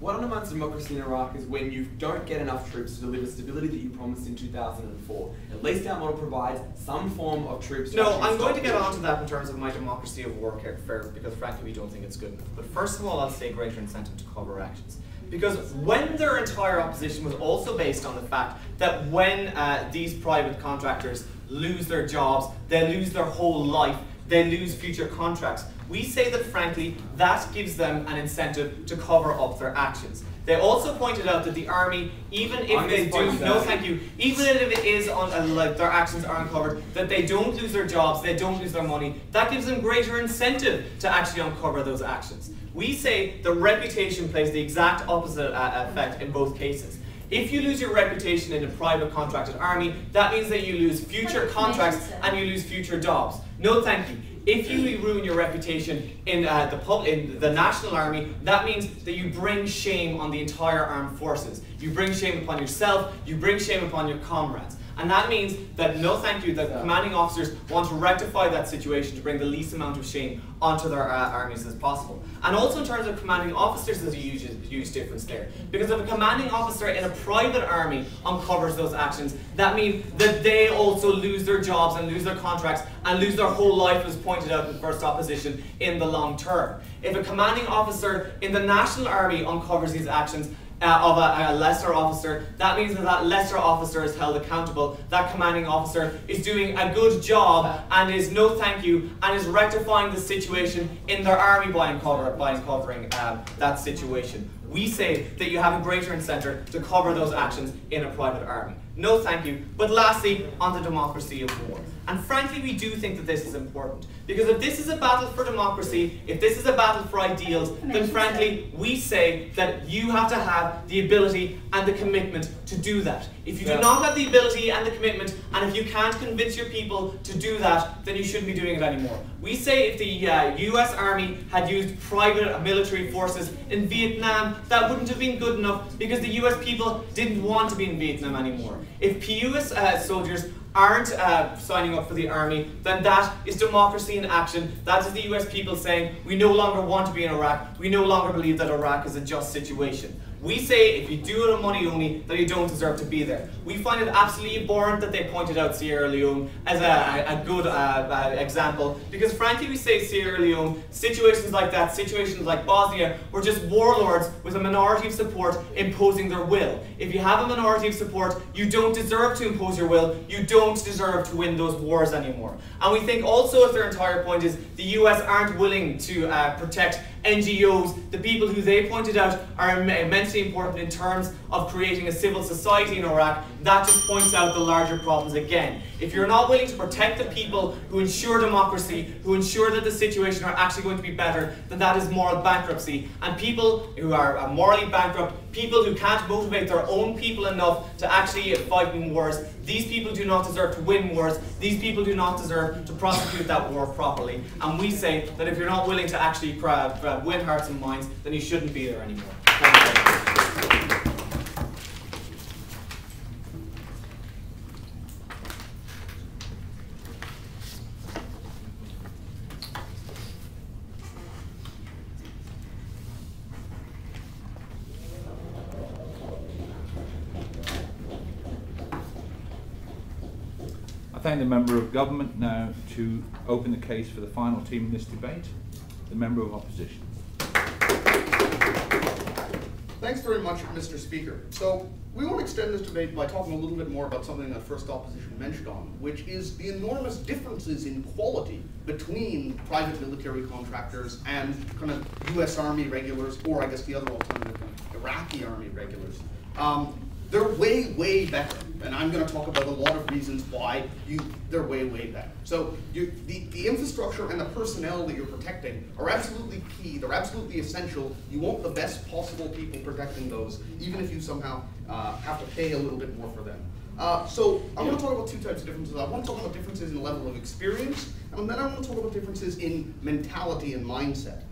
What undermines democracy in Iraq is when you don't get enough troops to deliver stability that you promised in 2004. At least our model provides some form of troops. No, I'm going to get on to that in terms of my democracy of war fair, because frankly we don't think it's good enough. But first of all, I'll say greater incentive to cover actions. Because when their entire opposition was also based on the fact that when these private contractors lose their jobs, they lose their whole life, they lose future contracts. We say that frankly, that gives them an incentive to cover up their actions. They also pointed out that the army, even if they do, no thank you, even if it is on, like their actions are uncovered, that they don't lose their jobs, they don't lose their money, that gives them greater incentive to actually uncover those actions. We say that reputation plays the exact opposite effect in both cases. If you lose your reputation in a private contracted army, that means that you lose future contracts and you lose future jobs. No thank you. If you ruin your reputation in the national army, that means that you bring shame on the entire armed forces. You bring shame upon yourself, you bring shame upon your comrades. And that means that, no thank you, that commanding officers want to rectify that situation to bring the least amount of shame onto their armies as possible. And also in terms of commanding officers, there's a huge difference there. Because if a commanding officer in a private army uncovers those actions, that means that they also lose their jobs and lose their contracts and lose their whole life, as pointed out in first opposition, in the long term. If a commanding officer in the national army uncovers these actions, of a lesser officer, that means that that lesser officer is held accountable. That commanding officer is doing a good job and is no thank you and is rectifying the situation in their army by uncovering that situation. We say that you have a greater incentive to cover those actions in a private army. No thank you. But lastly, on the democracy of war. And frankly, we do think that this is important. Because if this is a battle for democracy, if this is a battle for ideals, then frankly, we say that you have to have the ability and the commitment to do that. If you do not have the ability and the commitment, and if you can't convince your people to do that, then you shouldn't be doing it anymore. We say if the US Army had used private military forces in Vietnam, that wouldn't have been good enough because the US people didn't want to be in Vietnam anymore. If US soldiers aren't signing up for the army, then that is democracy in action. That is the US people saying, we no longer want to be in Iraq, we no longer believe that Iraq is a just situation. We say if you do it on money only, that you don't deserve to be there. We find it absolutely abhorrent that they pointed out Sierra Leone as a good example, because frankly we say Sierra Leone, situations like that, situations like Bosnia, were just warlords with a minority of support imposing their will. If you have a minority of support, you don't deserve to impose your will, you don't deserve to win those wars anymore. And we think also if their entire point is the US aren't willing to protect NGOs, the people who they pointed out are immensely important in terms of creating a civil society in Iraq, that just points out the larger problems again. If you're not willing to protect the people who ensure democracy, who ensure that the situation are actually going to be better, then that is moral bankruptcy. And people who are morally bankrupt, people who can't motivate their own people enough to actually fight in wars, these people do not deserve to win wars, these people do not deserve to prosecute that war properly. And we say that if you're not willing to actually win hearts and minds, then you shouldn't be there anymore. Thank you very much. I thank the Member of Government now to open the case for the final team in this debate, the Member of Opposition. Thanks very much, Mr. Speaker. So we want to extend this debate by talking a little bit more about something that First Opposition mentioned on, which is the enormous differences in quality between private military contractors and kind of US Army regulars, or I guess the other alternative, Iraqi Army regulars. They're way, way better. And I'm going to talk about a lot of reasons why they're way, way better. So the infrastructure and the personnel that you're protecting are absolutely key. They're absolutely essential. You want the best possible people protecting those, even if you somehow have to pay a little bit more for them. So I want to talk about two types of differences. I want to talk about differences in the level of experience, and then I want to talk about differences in mentality and mindset.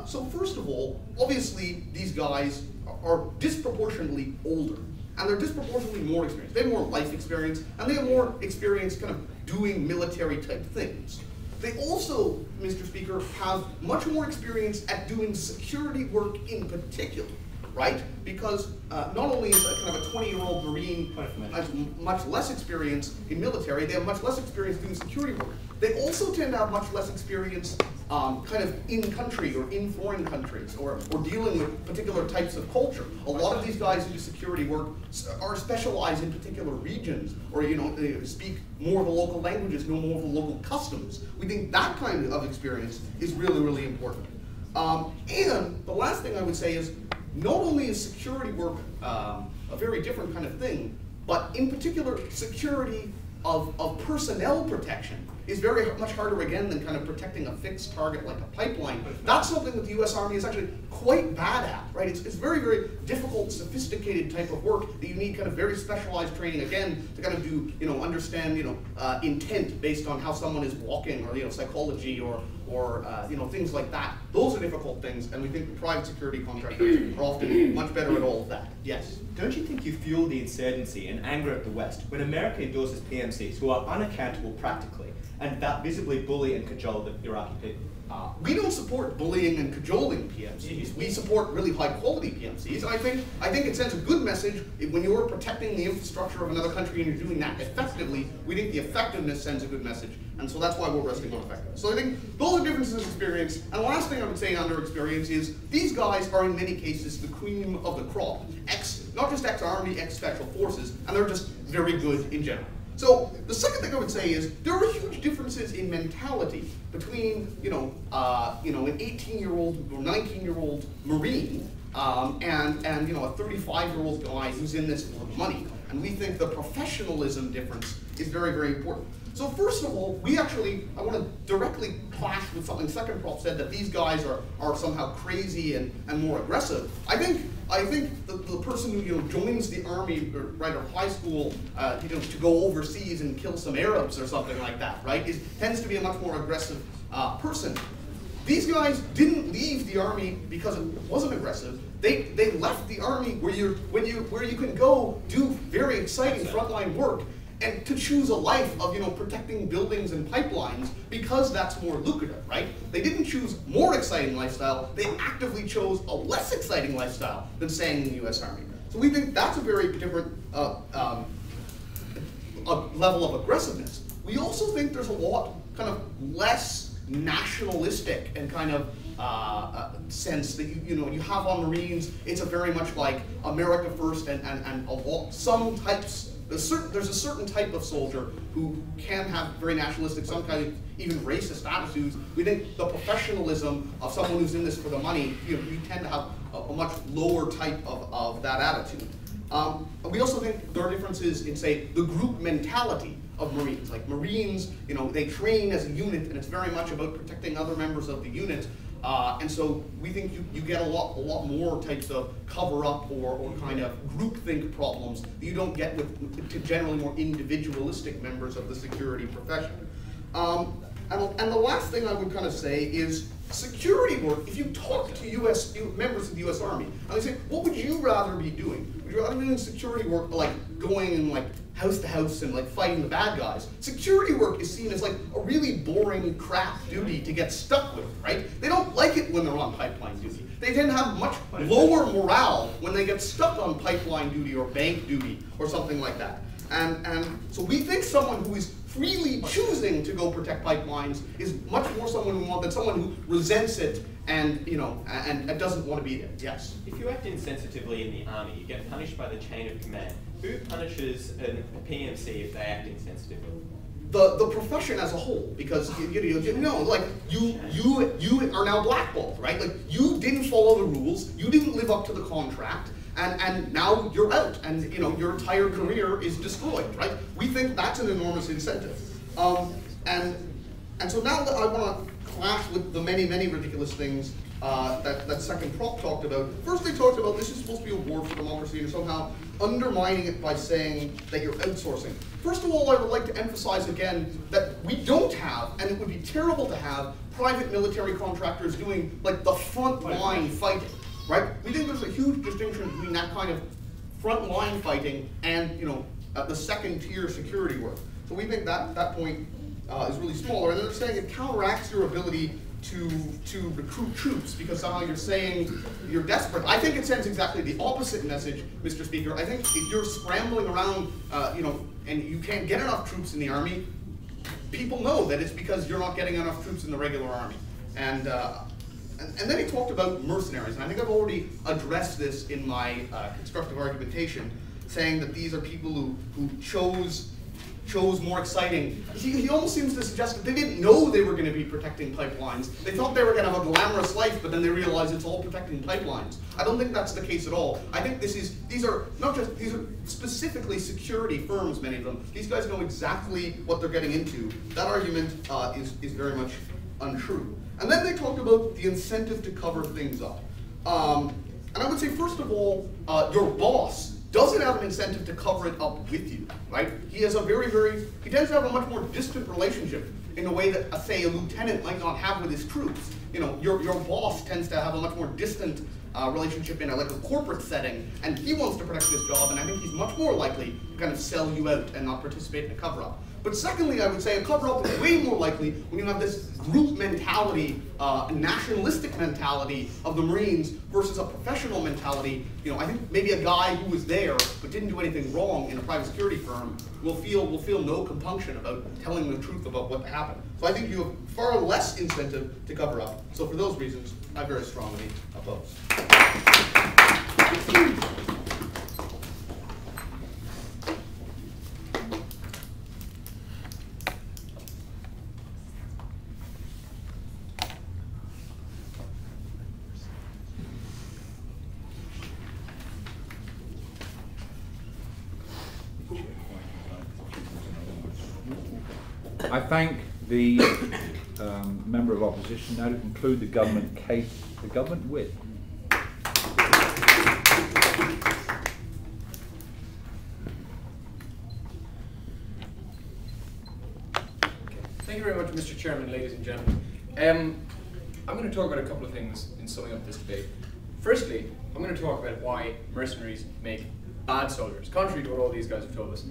So first of all, obviously these guys are disproportionately older. And they're disproportionately more experienced. They have more life experience, and they have more experience kind of doing military type things. They also, Mr. Speaker, have much more experience at doing security work in particular, right? Because not only is a kind of a 20-year-old Marine has much less experience in military, they have much less experience doing security work. They also tend to have much less experience kind of in country or in foreign countries or dealing with particular types of culture. A lot of these guys who do security work are specialized in particular regions, or they speak more of the local languages, know more of the local customs. We think that kind of experience is really, really important. And the last thing I would say is, not only is security work a very different kind of thing, but in particular, security of personnel protection is very much harder again than kind of protecting a fixed target like a pipeline. That's something that the US Army is actually quite bad at, right? It's very, very difficult, sophisticated type of work that you need kind of very specialized training, again, to kind of do, understand, intent based on how someone is walking, or, psychology, or things like that. Those are difficult things, and we think the private security contractors are often much better at all of that. Yes? Don't you think you fuel the insurgency and anger at the West when America endorses PMCs who are unaccountable practically, and that visibly bully and cajole the Iraqi people? We don't support bullying and cajoling PMCs. We support really high quality PMCs. And I think it sends a good message when you're protecting the infrastructure of another country and you're doing that effectively. We think the effectiveness sends a good message. And so that's why we're resting on effectiveness. So I think those are differences in experience. And the last thing I would say under experience is these guys are in many cases the cream of the crop. Not just ex-Army, ex-Special Forces, and they're just very good in general. So the second thing I would say is there are huge differences in mentality between an 18-year-old or 19-year-old Marine and a 35-year-old guy who's in this for money. And we think the professionalism difference is very, very important. So first of all, I want to directly clash with something Second Prop said, that these guys are somehow crazy and more aggressive. I think the person who joins the army or high school to go overseas and kill some Arabs or something like that, right, tends to be a much more aggressive person. These guys didn't leave the army because it wasn't aggressive. They left the army where you can go do very exciting frontline work and to choose a life of, protecting buildings and pipelines because that's more lucrative, right? They didn't choose more exciting lifestyle, they actively chose a less exciting lifestyle than staying in the US Army. So we think that's a very different level of aggressiveness. We also think there's a lot kind of less nationalistic and kind of sense that you have on Marines. It's a very much like America first, and a lot, some types. There's a certain type of soldier who can have very nationalistic, some kind of even racist attitudes. We think the professionalism of someone who's in this for the money, we tend to have a much lower type of that attitude. We also think there are differences in, say, the group mentality of Marines. Like Marines, they train as a unit, and it's very much about protecting other members of the unit. And so we think you get a lot more types of cover-up or kind of groupthink problems that you don't get with generally more individualistic members of the security profession. And the last thing I would kind of say is security work. If you talk to members of the U.S. Army, and they say, what would you rather be doing? Would you rather be doing security work, like going and like house to house and like fighting the bad guys? Security work is seen as like a really boring crap duty to get stuck with, right? They don't like it when they're on pipeline duty. They tend to have much lower morale when they get stuck on pipeline duty or bank duty or something like that. And so we think someone who is freely choosing to go protect pipelines is much more someone we want than someone who resents it and and doesn't want to be there. Yes. If you act insensitively in the army, you get punished by the chain of command. Who punishes a PMC if they act insensitively? The profession as a whole, because like you are now blackballed, right? Like you didn't follow the rules, you didn't live up to the contract. And now you're out, and your entire career is destroyed, right? We think that's an enormous incentive. And so now that I want to clash with the many ridiculous things that second prop talked about. First, they talked about this is supposed to be a war for democracy, and somehow undermining it by saying that you're outsourcing. First of all, I would like to emphasize again that we don't have, and it would be terrible to have, private military contractors doing like the front line fighting. Right? We think there's a huge distinction between that kind of front line fighting and the second tier security work. So we think that point is really smaller. And they're saying it counteracts your ability to recruit troops because somehow you're saying you're desperate. I think it sends exactly the opposite message, Mr. Speaker. I think if you're scrambling around, and you can't get enough troops in the army, people know that it's because you're not getting enough troops in the regular army. And then he talked about mercenaries, and I think I've already addressed this in my constructive argumentation, saying that these are people who chose more exciting. He almost seems to suggest that they didn't know they were going to be protecting pipelines. They thought they were going to have a glamorous life, but then they realized it's all protecting pipelines. I don't think that's the case at all. I think these are specifically security firms, many of them. These guys know exactly what they're getting into. That argument is very much untrue. And then they talked about the incentive to cover things up. And I would say, first of all, your boss doesn't have an incentive to cover it up with you, right? He has he tends to have a much more distant relationship in a way that, say, a lieutenant might not have with his troops. Your boss tends to have a much more distant relationship in like a corporate setting, and he wants to protect his job, and I think he's much more likely to kind of sell you out and not participate in a cover-up. But secondly, I would say a cover-up is way more likely when you have this group mentality, nationalistic mentality of the Marines versus a professional mentality. I think maybe a guy who was there but didn't do anything wrong in a private security firm will feel no compunction about telling the truth about what happened. So I think you have far less incentive to cover up. So for those reasons, I very strongly oppose. I thank the member of opposition. Now to conclude the government case, the government with. Thank you very much, Mr. Chairman, ladies and gentlemen. I'm going to talk about a couple of things in summing up this debate. Firstly, I'm going to talk about why mercenaries make bad soldiers, contrary to what all these guys have told us.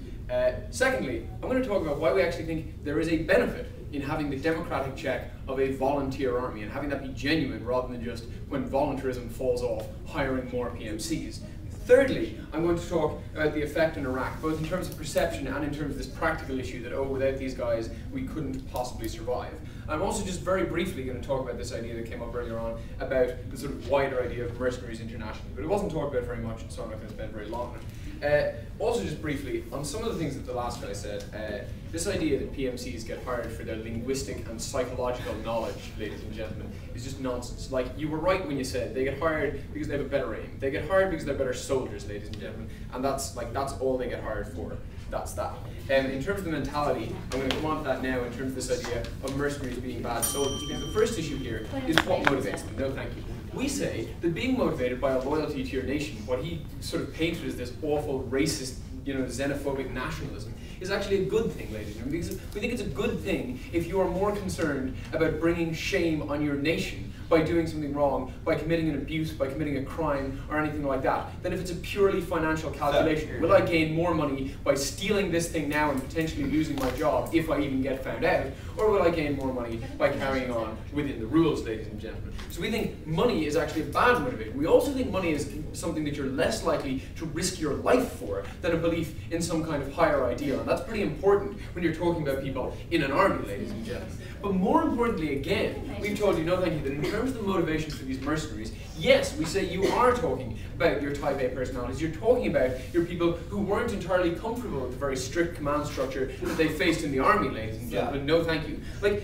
Secondly, I'm going to talk about why we actually think there is a benefit in having the democratic check of a volunteer army and having that be genuine rather than just, when voluntarism falls off, hiring more PMCs. Thirdly, I'm going to talk about the effect in Iraq, both in terms of perception and in terms of this practical issue that, oh, without these guys, we couldn't possibly survive. I'm also just very briefly going to talk about this idea that came up earlier on about the sort of wider idea of mercenaries internationally, but it wasn't talked about very much, so I'm not going to spend very long on it. Also just briefly, on some of the things that the last guy said, this idea that PMCs get hired for their linguistic and psychological knowledge, ladies and gentlemen, is just nonsense. Like, you were right when you said they get hired because they have a better aim. They get hired because they're better soldiers, ladies and gentlemen, and that's all they get hired for. That's that. In terms of the mentality, I'm going to come on to that now in terms of this idea of mercenaries being bad soldiers, because the first issue here is what motivates them. No, thank you. We say that being motivated by a loyalty to your nation, what he sort of painted as this awful racist, xenophobic nationalism, is actually a good thing, ladies and gentlemen, because we think it's a good thing if you are more concerned about bringing shame on your nation by doing something wrong, by committing an abuse, by committing a crime, or anything like that, than if it's a purely financial calculation. Will I gain more money by stealing this thing now and potentially losing my job if I even get found out, or will I gain more money by carrying on within the rules, ladies and gentlemen? So we think money is actually a bad motivation. We also think money is something that you're less likely to risk your life for than a belief in some kind of higher ideal, and that's pretty important when you're talking about people in an army, ladies and gentlemen. But more importantly, again, we've told you, no thank you, that in terms of the motivations for these mercenaries, yes, we say you are talking about your Type A personalities. You're talking about your people who weren't entirely comfortable with the very strict command structure that they faced in the army, ladies and gentlemen. No thank you. Like,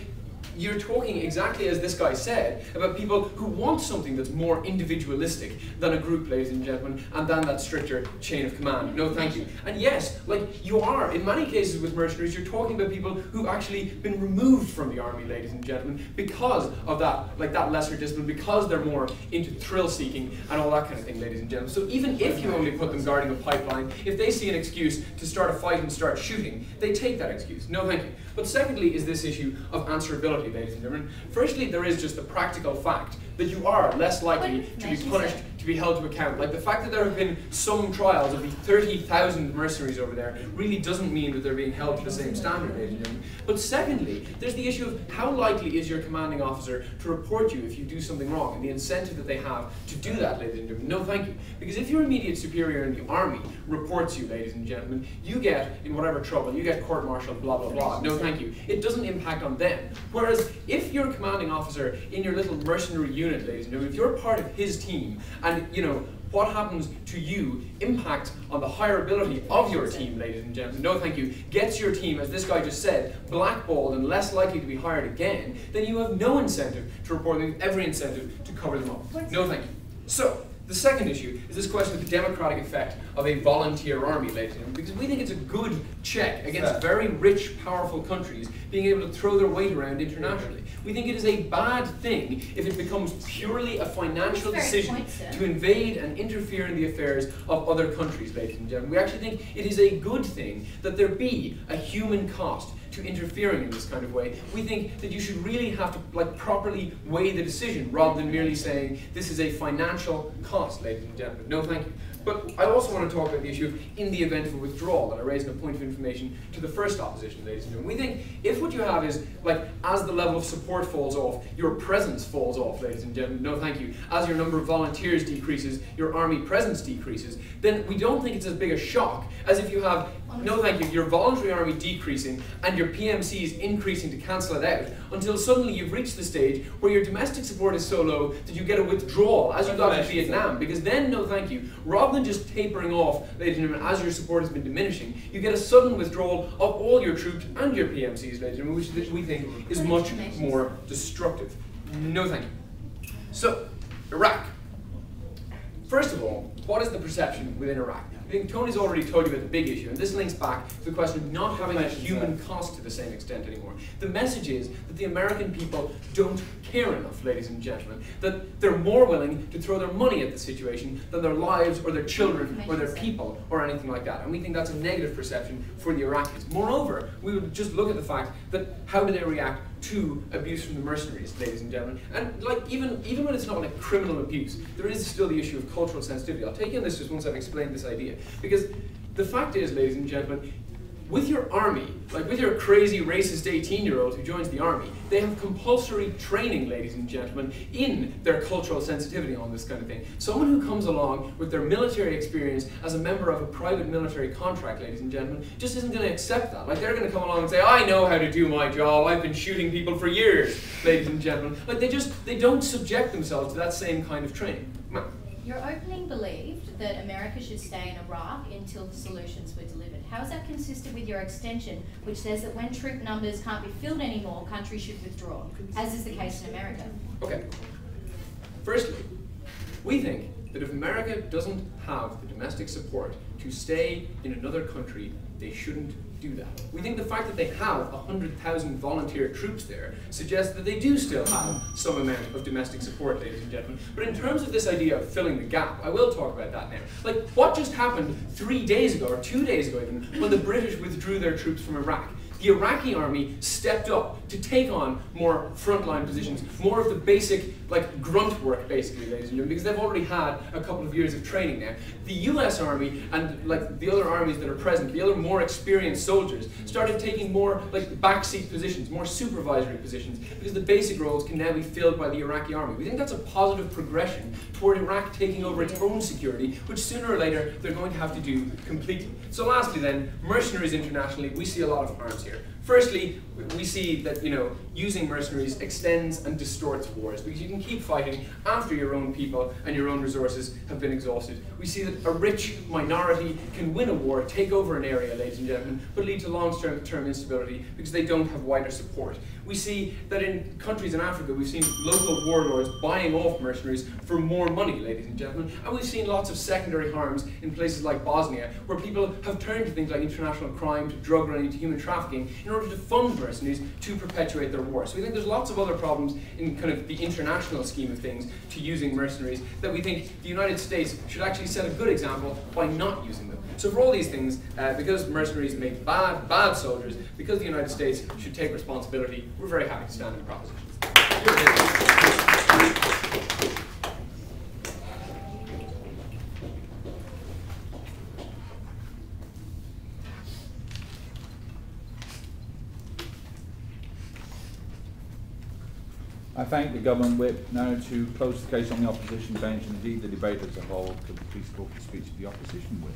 you're talking exactly as this guy said about people who want something that's more individualistic than a group, ladies and gentlemen, and than that stricter chain of command. No thank you. And yes, like, you are, in many cases with mercenaries, you're talking about people who've actually been removed from the army, ladies and gentlemen, because of that, like, that lesser discipline, because they're more into thrill seeking and all that kind of thing, ladies and gentlemen. So even if you only put them guarding a pipeline, if they see an excuse to start a fight and start shooting, they take that excuse. No thank you. But secondly is this issue of answerability, ladies and gentlemen. Firstly, there is just the practical fact that you are less likely to be punished, to be held to account. Like, the fact that there have been some trials of the 30,000 mercenaries over there really doesn't mean that they're being held to the same standard, ladies and gentlemen. But secondly, there's the issue of how likely is your commanding officer to report you if you do something wrong, and the incentive that they have to do that, ladies and gentlemen. No thank you. Because if your immediate superior in the army reports you, ladies and gentlemen, you get in whatever trouble, you get court-martialed, blah, blah, blah. No thank you. It doesn't impact on them. Whereas if your commanding officer in your little mercenary unit, ladies and gentlemen, if you're part of his team, and, what happens to you impacts on the hireability of your team, ladies and gentlemen, no thank you, gets your team, as this guy just said, blackballed and less likely to be hired again, then you have no incentive to report them, every incentive to cover them up. No thank you. So, the second issue is this question of the democratic effect of a volunteer army, ladies and gentlemen, because we think it's a good check against very rich, powerful countries being able to throw their weight around internationally. We think it is a bad thing if it becomes purely a financial decision to invade and interfere in the affairs of other countries, ladies and gentlemen. We actually think it is a good thing that there be a human cost to interfering in this kind of way. We think that you should really have to properly weigh the decision rather than merely saying this is a financial cost, ladies and gentlemen. No thank you. But I also want to talk about the issue of in the event of a withdrawal that I raised in a point of information to the first opposition, ladies and gentlemen. We think if what you have is, as the level of support falls off, your presence falls off, ladies and gentlemen, no thank you. As your number of volunteers decreases, your army presence decreases, then we don't think it's as big a shock as if you have, no thank you, your voluntary army decreasing and your PMCs increasing to cancel it out, until suddenly you've reached the stage where your domestic support is so low that you get a withdrawal, as you got in Vietnam, because then, no thank you, rather than just tapering off, ladies and gentlemen, as your support has been diminishing, you get a sudden withdrawal of all your troops and your PMCs, ladies and gentlemen, which we think is much more destructive. No thank you. So, Iraq. First of all, what is the perception within Iraq? I think Tony's already told you about the big issue, and this links back to the question of not having a human cost to the same extent anymore. The message is that the American people don't care enough, ladies and gentlemen, that they're more willing to throw their money at the situation than their lives or their children or their people or anything like that. And we think that's a negative perception for the Iraqis. Moreover, we would just look at the fact that how do they react to abuse from the mercenaries, ladies and gentlemen. And like even when it's not like criminal abuse, there is still the issue of cultural sensitivity. I'll take you on this just once I've explained this idea. Because the fact is, ladies and gentlemen, with your army, like with your crazy racist 18-year-old who joins the army, they have compulsory training, ladies and gentlemen, in their cultural sensitivity on this kind of thing. Someone who comes along with their military experience as a member of a private military contract, ladies and gentlemen, just isn't going to accept that. Like they're going to come along and say, I know how to do my job, I've been shooting people for years, ladies and gentlemen. Like they don't subject themselves to that same kind of training. Your opening believed that America should stay in Iraq until the solutions were delivered. How is that consistent with your extension, which says that when troop numbers can't be filled anymore, countries should withdraw, as is the case in America? Okay. Firstly, we think that if America doesn't have the domestic support to stay in another country, they shouldn't do that. We think the fact that they have 100,000 volunteer troops there suggests that they do still have some amount of domestic support, ladies and gentlemen. But in terms of this idea of filling the gap, I will talk about that now. Like, what just happened 3 days ago, or 2 days ago even, when the British withdrew their troops from Iraq? The Iraqi army stepped up to take on more frontline positions, more of the basic, like, grunt work, basically, ladies and gentlemen, because they've already had a couple of years of training now. The US army and, like, the other armies that are present, the other more experienced soldiers, started taking more, like, backseat positions, more supervisory positions, because the basic roles can now be filled by the Iraqi army. We think that's a positive progression toward Iraq taking over its own security, which sooner or later they're going to have to do completely. So lastly then, mercenaries internationally, we see a lot of harms here. Firstly, we see that, using mercenaries extends and distorts wars, because you can keep fighting after your own people and your own resources have been exhausted. We see that a rich minority can win a war, take over an area, ladies and gentlemen, but lead to long-term instability because they don't have wider support. We see that in countries in Africa, we've seen local warlords buying off mercenaries for more money, ladies and gentlemen, and we've seen lots of secondary harms in places like Bosnia, where people have turned to things like international crime, to drug running, to human trafficking, in order to fund mercenaries to perpetuate their war. So we think there's lots of other problems in kind of the international scheme of things to using mercenaries that we think the United States should actually set a good example by not using them. So for all these things, because mercenaries make bad soldiers, because the United States should take responsibility, we're very happy to stand in the proposition. I thank the Government Whip. Now to close the case on the opposition bench and indeed the debate as a whole, could you please call for the speech of the opposition Whip.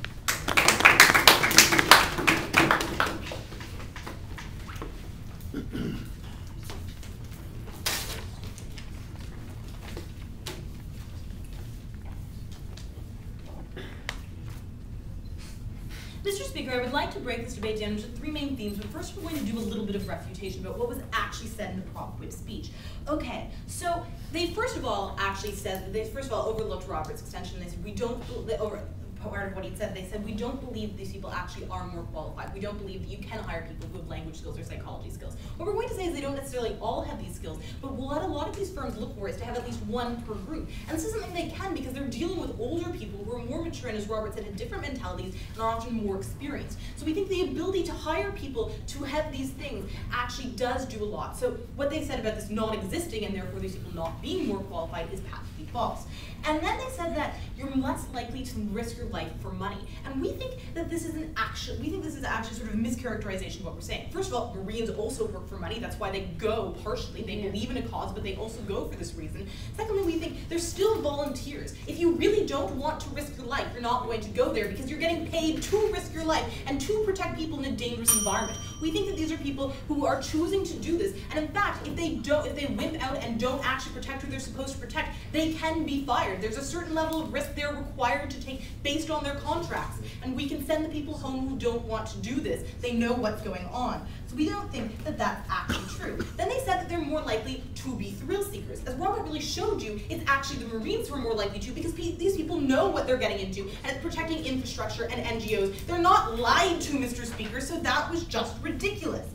Mr. Speaker, I would like to break this debate down into 3 main themes, but first we're going to do a little bit of refutation about what was actually said in the Prop Whip speech. Okay, so they first of all actually said, they first of all overlooked Robert's extension. They said, we don't, part of what he said, they said, we don't believe these people actually are more qualified. We don't believe that you can hire people who have language skills or psychology skills. What we're going to say is they don't necessarily all have these skills, but what a lot of these firms look for is to have at least one per group. And this is something they can because they're dealing with older people who are more mature and, as Robert said, have different mentalities and are often more experienced. So we think the ability to hire people to have these things actually does do a lot. So what they said about this not existing and therefore these people not being more qualified is patently false. And then they said that you're less likely to risk your life for money. And we think that this is actually sort of a mischaracterization of what we're saying. First of all, Marines also work for money. That's why they go partially. They believe in a cause, but they also go for this reason. Secondly, we think they're still volunteers. If you really don't want to risk your life, you're not going to go there because you're getting paid to risk your life and to protect people in a dangerous environment. We think that these are people who are choosing to do this. And in fact, if they wimp out and don't actually protect who they're supposed to protect, they can be fired. There's a certain level of risk they're required to take based on their contracts. And we can send the people home who don't want to do this. They know what's going on. So we don't think that that's actually true. Then they said that they're more likely to be thrill seekers. As Robert really showed you, it's actually the Marines who are more likely to because these people know what they're getting into and it's protecting infrastructure and NGOs. They're not lied to, Mr. Speaker, so that was just ridiculous.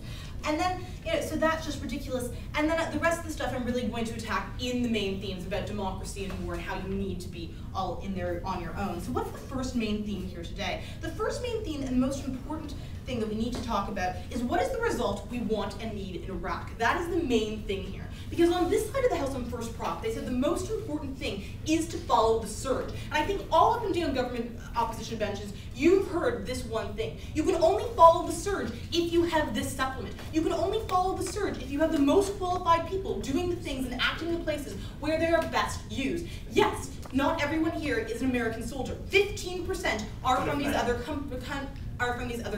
And then, so that's just ridiculous. And then the rest of the stuff I'm really going to attack in the main themes about democracy and war and how you need to be all in there on your own. So what's the first main theme here today? The first main theme and the most important thing that we need to talk about is what is the result we want and need in Iraq. That is the main thing here. Because on this side of the House on first prop, they said the most important thing is to follow the surge. And I think all up and down government opposition benches, you've heard this one thing. You can only follow the surge if you have this supplement. You can only follow the surge if you have the most qualified people doing the things and acting in the places where they are best used. Yes, not everyone here is an American soldier. 15% are from these other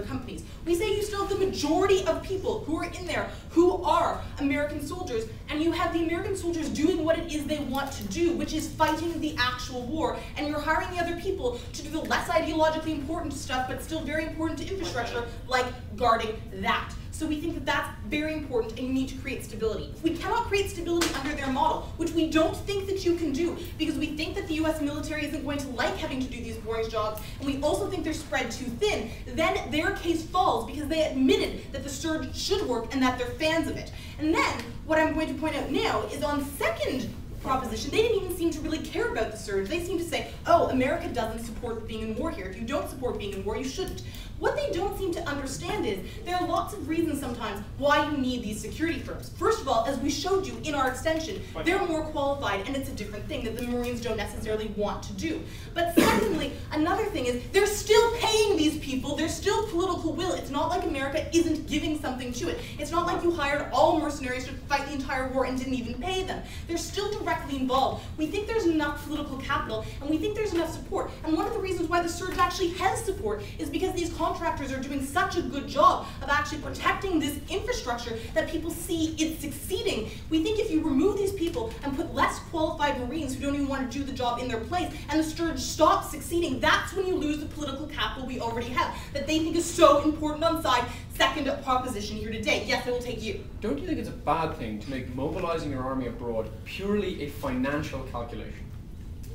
companies. We say you still have the majority of people who are in there who are American soldiers, and you have the American soldiers doing what it is they want to do, which is fighting the actual war, and you're hiring the other people to do the less ideologically important stuff, but still very important to infrastructure, like guarding that. So we think that that's very important, and you need to create stability. If we cannot create stability under their model, which we don't think that you can do, because we think that the US military isn't going to like having to do these boring jobs, and we also think they're spread too thin, then their case falls because they admitted that the surge should work and that they're fans of it. And then, what I'm going to point out now is on second proposition, they didn't even seem to really care about the surge. They seem to say, oh, America doesn't support being in war here. If you don't support being in war, you shouldn't. What they don't seem to understand is there are lots of reasons sometimes why you need these security firms. First of all, as we showed you in our extension, they're more qualified, and it's a different thing that the Marines don't necessarily want to do. But secondly, another thing is they're still paying these people. There's still political will. It's not like America isn't giving something to it. It's not like you hired all mercenaries to fight the entire war and didn't even pay them. They're still directly involved. We think there's enough political capital, and we think there's enough support. And one of the reasons why the surge actually has support is because these contractors are doing such a good job of actually protecting this infrastructure that people see it's succeeding. We think if you remove these people and put less qualified Marines who don't even want to do the job in their place, and the surge stops succeeding, that's when you lose the political capital we already have, that they think is so important on side second proposition here today. Yes, I will take you. Don't you think it's a bad thing to make mobilizing your army abroad purely a financial calculation?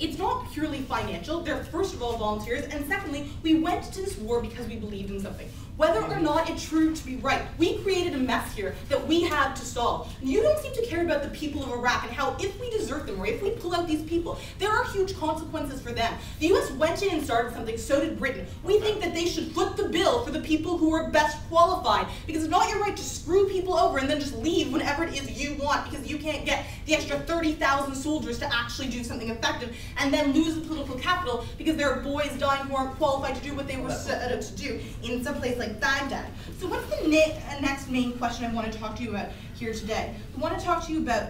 It's not purely financial. They're first of all volunteers, and secondly, we went to this war because we believed in something. Whether or not it proved to be right, we created a mess here that we had to solve. You don't seem to care about the people of Iraq and how if we desert them or if we pull out these people, there are huge consequences for them. The US went in and started something, so did Britain. We think that they should foot the bill for the people who are best qualified, because it's not your right to screw people over and then just leave whenever it is you want because you can't get the extra 30,000 soldiers to actually do something effective and then lose the political capital because there are boys dying who aren't qualified to do what they were set up to do in some place like Baghdad. So what's the next main question I want to talk to you about here today? We want to talk to you about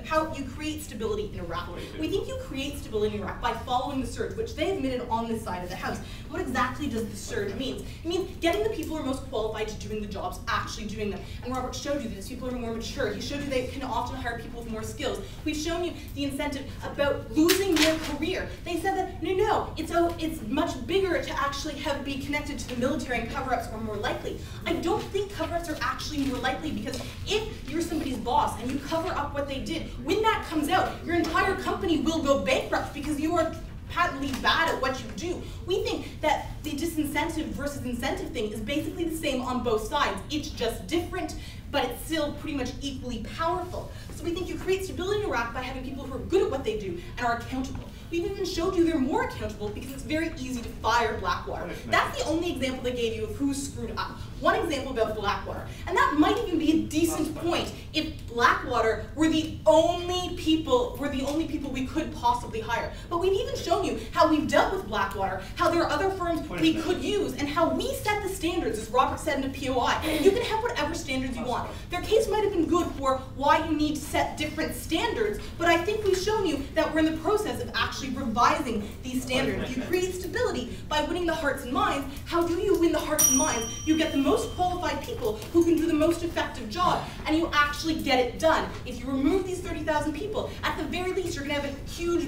how you create stability in Iraq. We think you create stability in Iraq by following the surge, which they admitted on this side of the House. What exactly does the surge mean? It means getting the people who are most qualified to doing the jobs, actually doing them. And Robert showed you this. People are more mature. He showed you they can often hire people with more skills. We've shown you the incentive about losing your career. They said that, no, it's much bigger to actually be connected to the military, and cover-ups are more likely. I don't think cover-ups are actually more likely, because if you're somebody's boss and you cover up what they did, when that comes out, your entire company will go bankrupt because you are patently bad at what you do. We think that the disincentive versus incentive thing is basically the same on both sides. It's just different, but it's still pretty much equally powerful. So we think you create stability in Iraq by having people who are good at what they do and are accountable. We've even showed you they're more accountable because it's very easy to fire Blackwater. That's the only example they gave you of who's screwed up. One example about Blackwater. And that might even be a decent point if Blackwater were the only people we could possibly hire. But we've even shown you how we've dealt with Blackwater, how there are other firms we could use, and how we set the standards, as Robert said in a POI. You can have whatever standards you want. Their case might have been good for why you need to set different standards, but I think we've shown you that we're in the process of actually revising these standards. You create stability by winning the hearts and minds. How do you win the hearts and minds? You get the most qualified people who can do the most effective job, and you actually get it done. If you remove these 30,000 people, at the very least, you're going to have a huge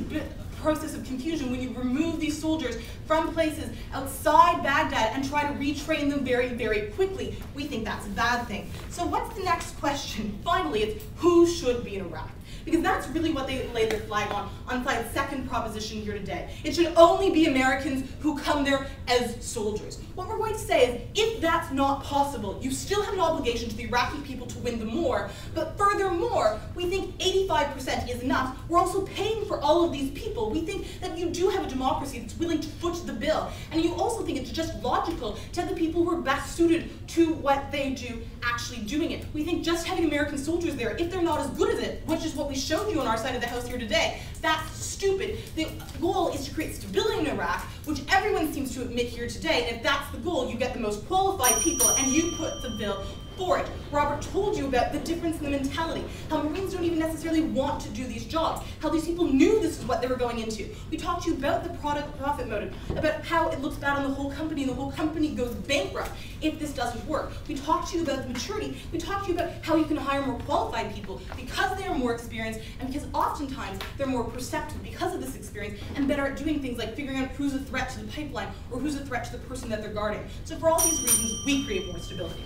process of confusion when you remove these soldiers from places outside Baghdad and try to retrain them very, very quickly. We think that's a bad thing. So what's the next question? Finally, it's who should be in Iraq? because that's really what they laid their flag on slide's second proposition here today. It should only be Americans who come there as soldiers. What we're going to say is, if that's not possible, you still have an obligation to the Iraqi people to win the war, but furthermore, we think 85% is enough. We're also paying for all of these people. We think that you do have a democracy that's willing to foot the bill, and you also think it's just logical to have the people who are best suited to what they do actually doing it. We think just having American soldiers there, if they're not as good as it, which is what we showed you on our side of the house here today, that's stupid. The goal is to create stability in Iraq, which everyone seems to admit here today, and if that's the goal, you get the most qualified people and you put the bill for it. Robert told you about the difference in the mentality, how Marines don't even necessarily want to do these jobs, how these people knew this is what they were going into. We talked to you about the profit motive, about how it looks bad on the whole company and the whole company goes bankrupt if this doesn't work. We talked to you about the maturity. We talked to you about how you can hire more qualified people because they are more experienced and because oftentimes they're more perceptive because of this experience and better at doing things like figuring out who's a threat to the pipeline or who's a threat to the person that they're guarding. So for all these reasons, we create more stability.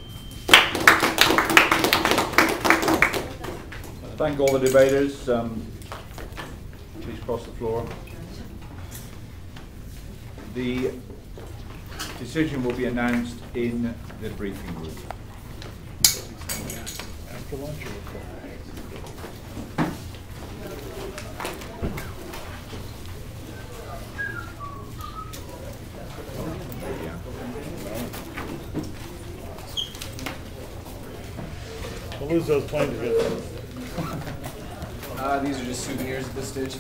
Thank all the debaters. Please cross the floor. The decision will be announced in the briefing room. After lunch or before? We'll lose those plane tickets. These are just souvenirs at this stage.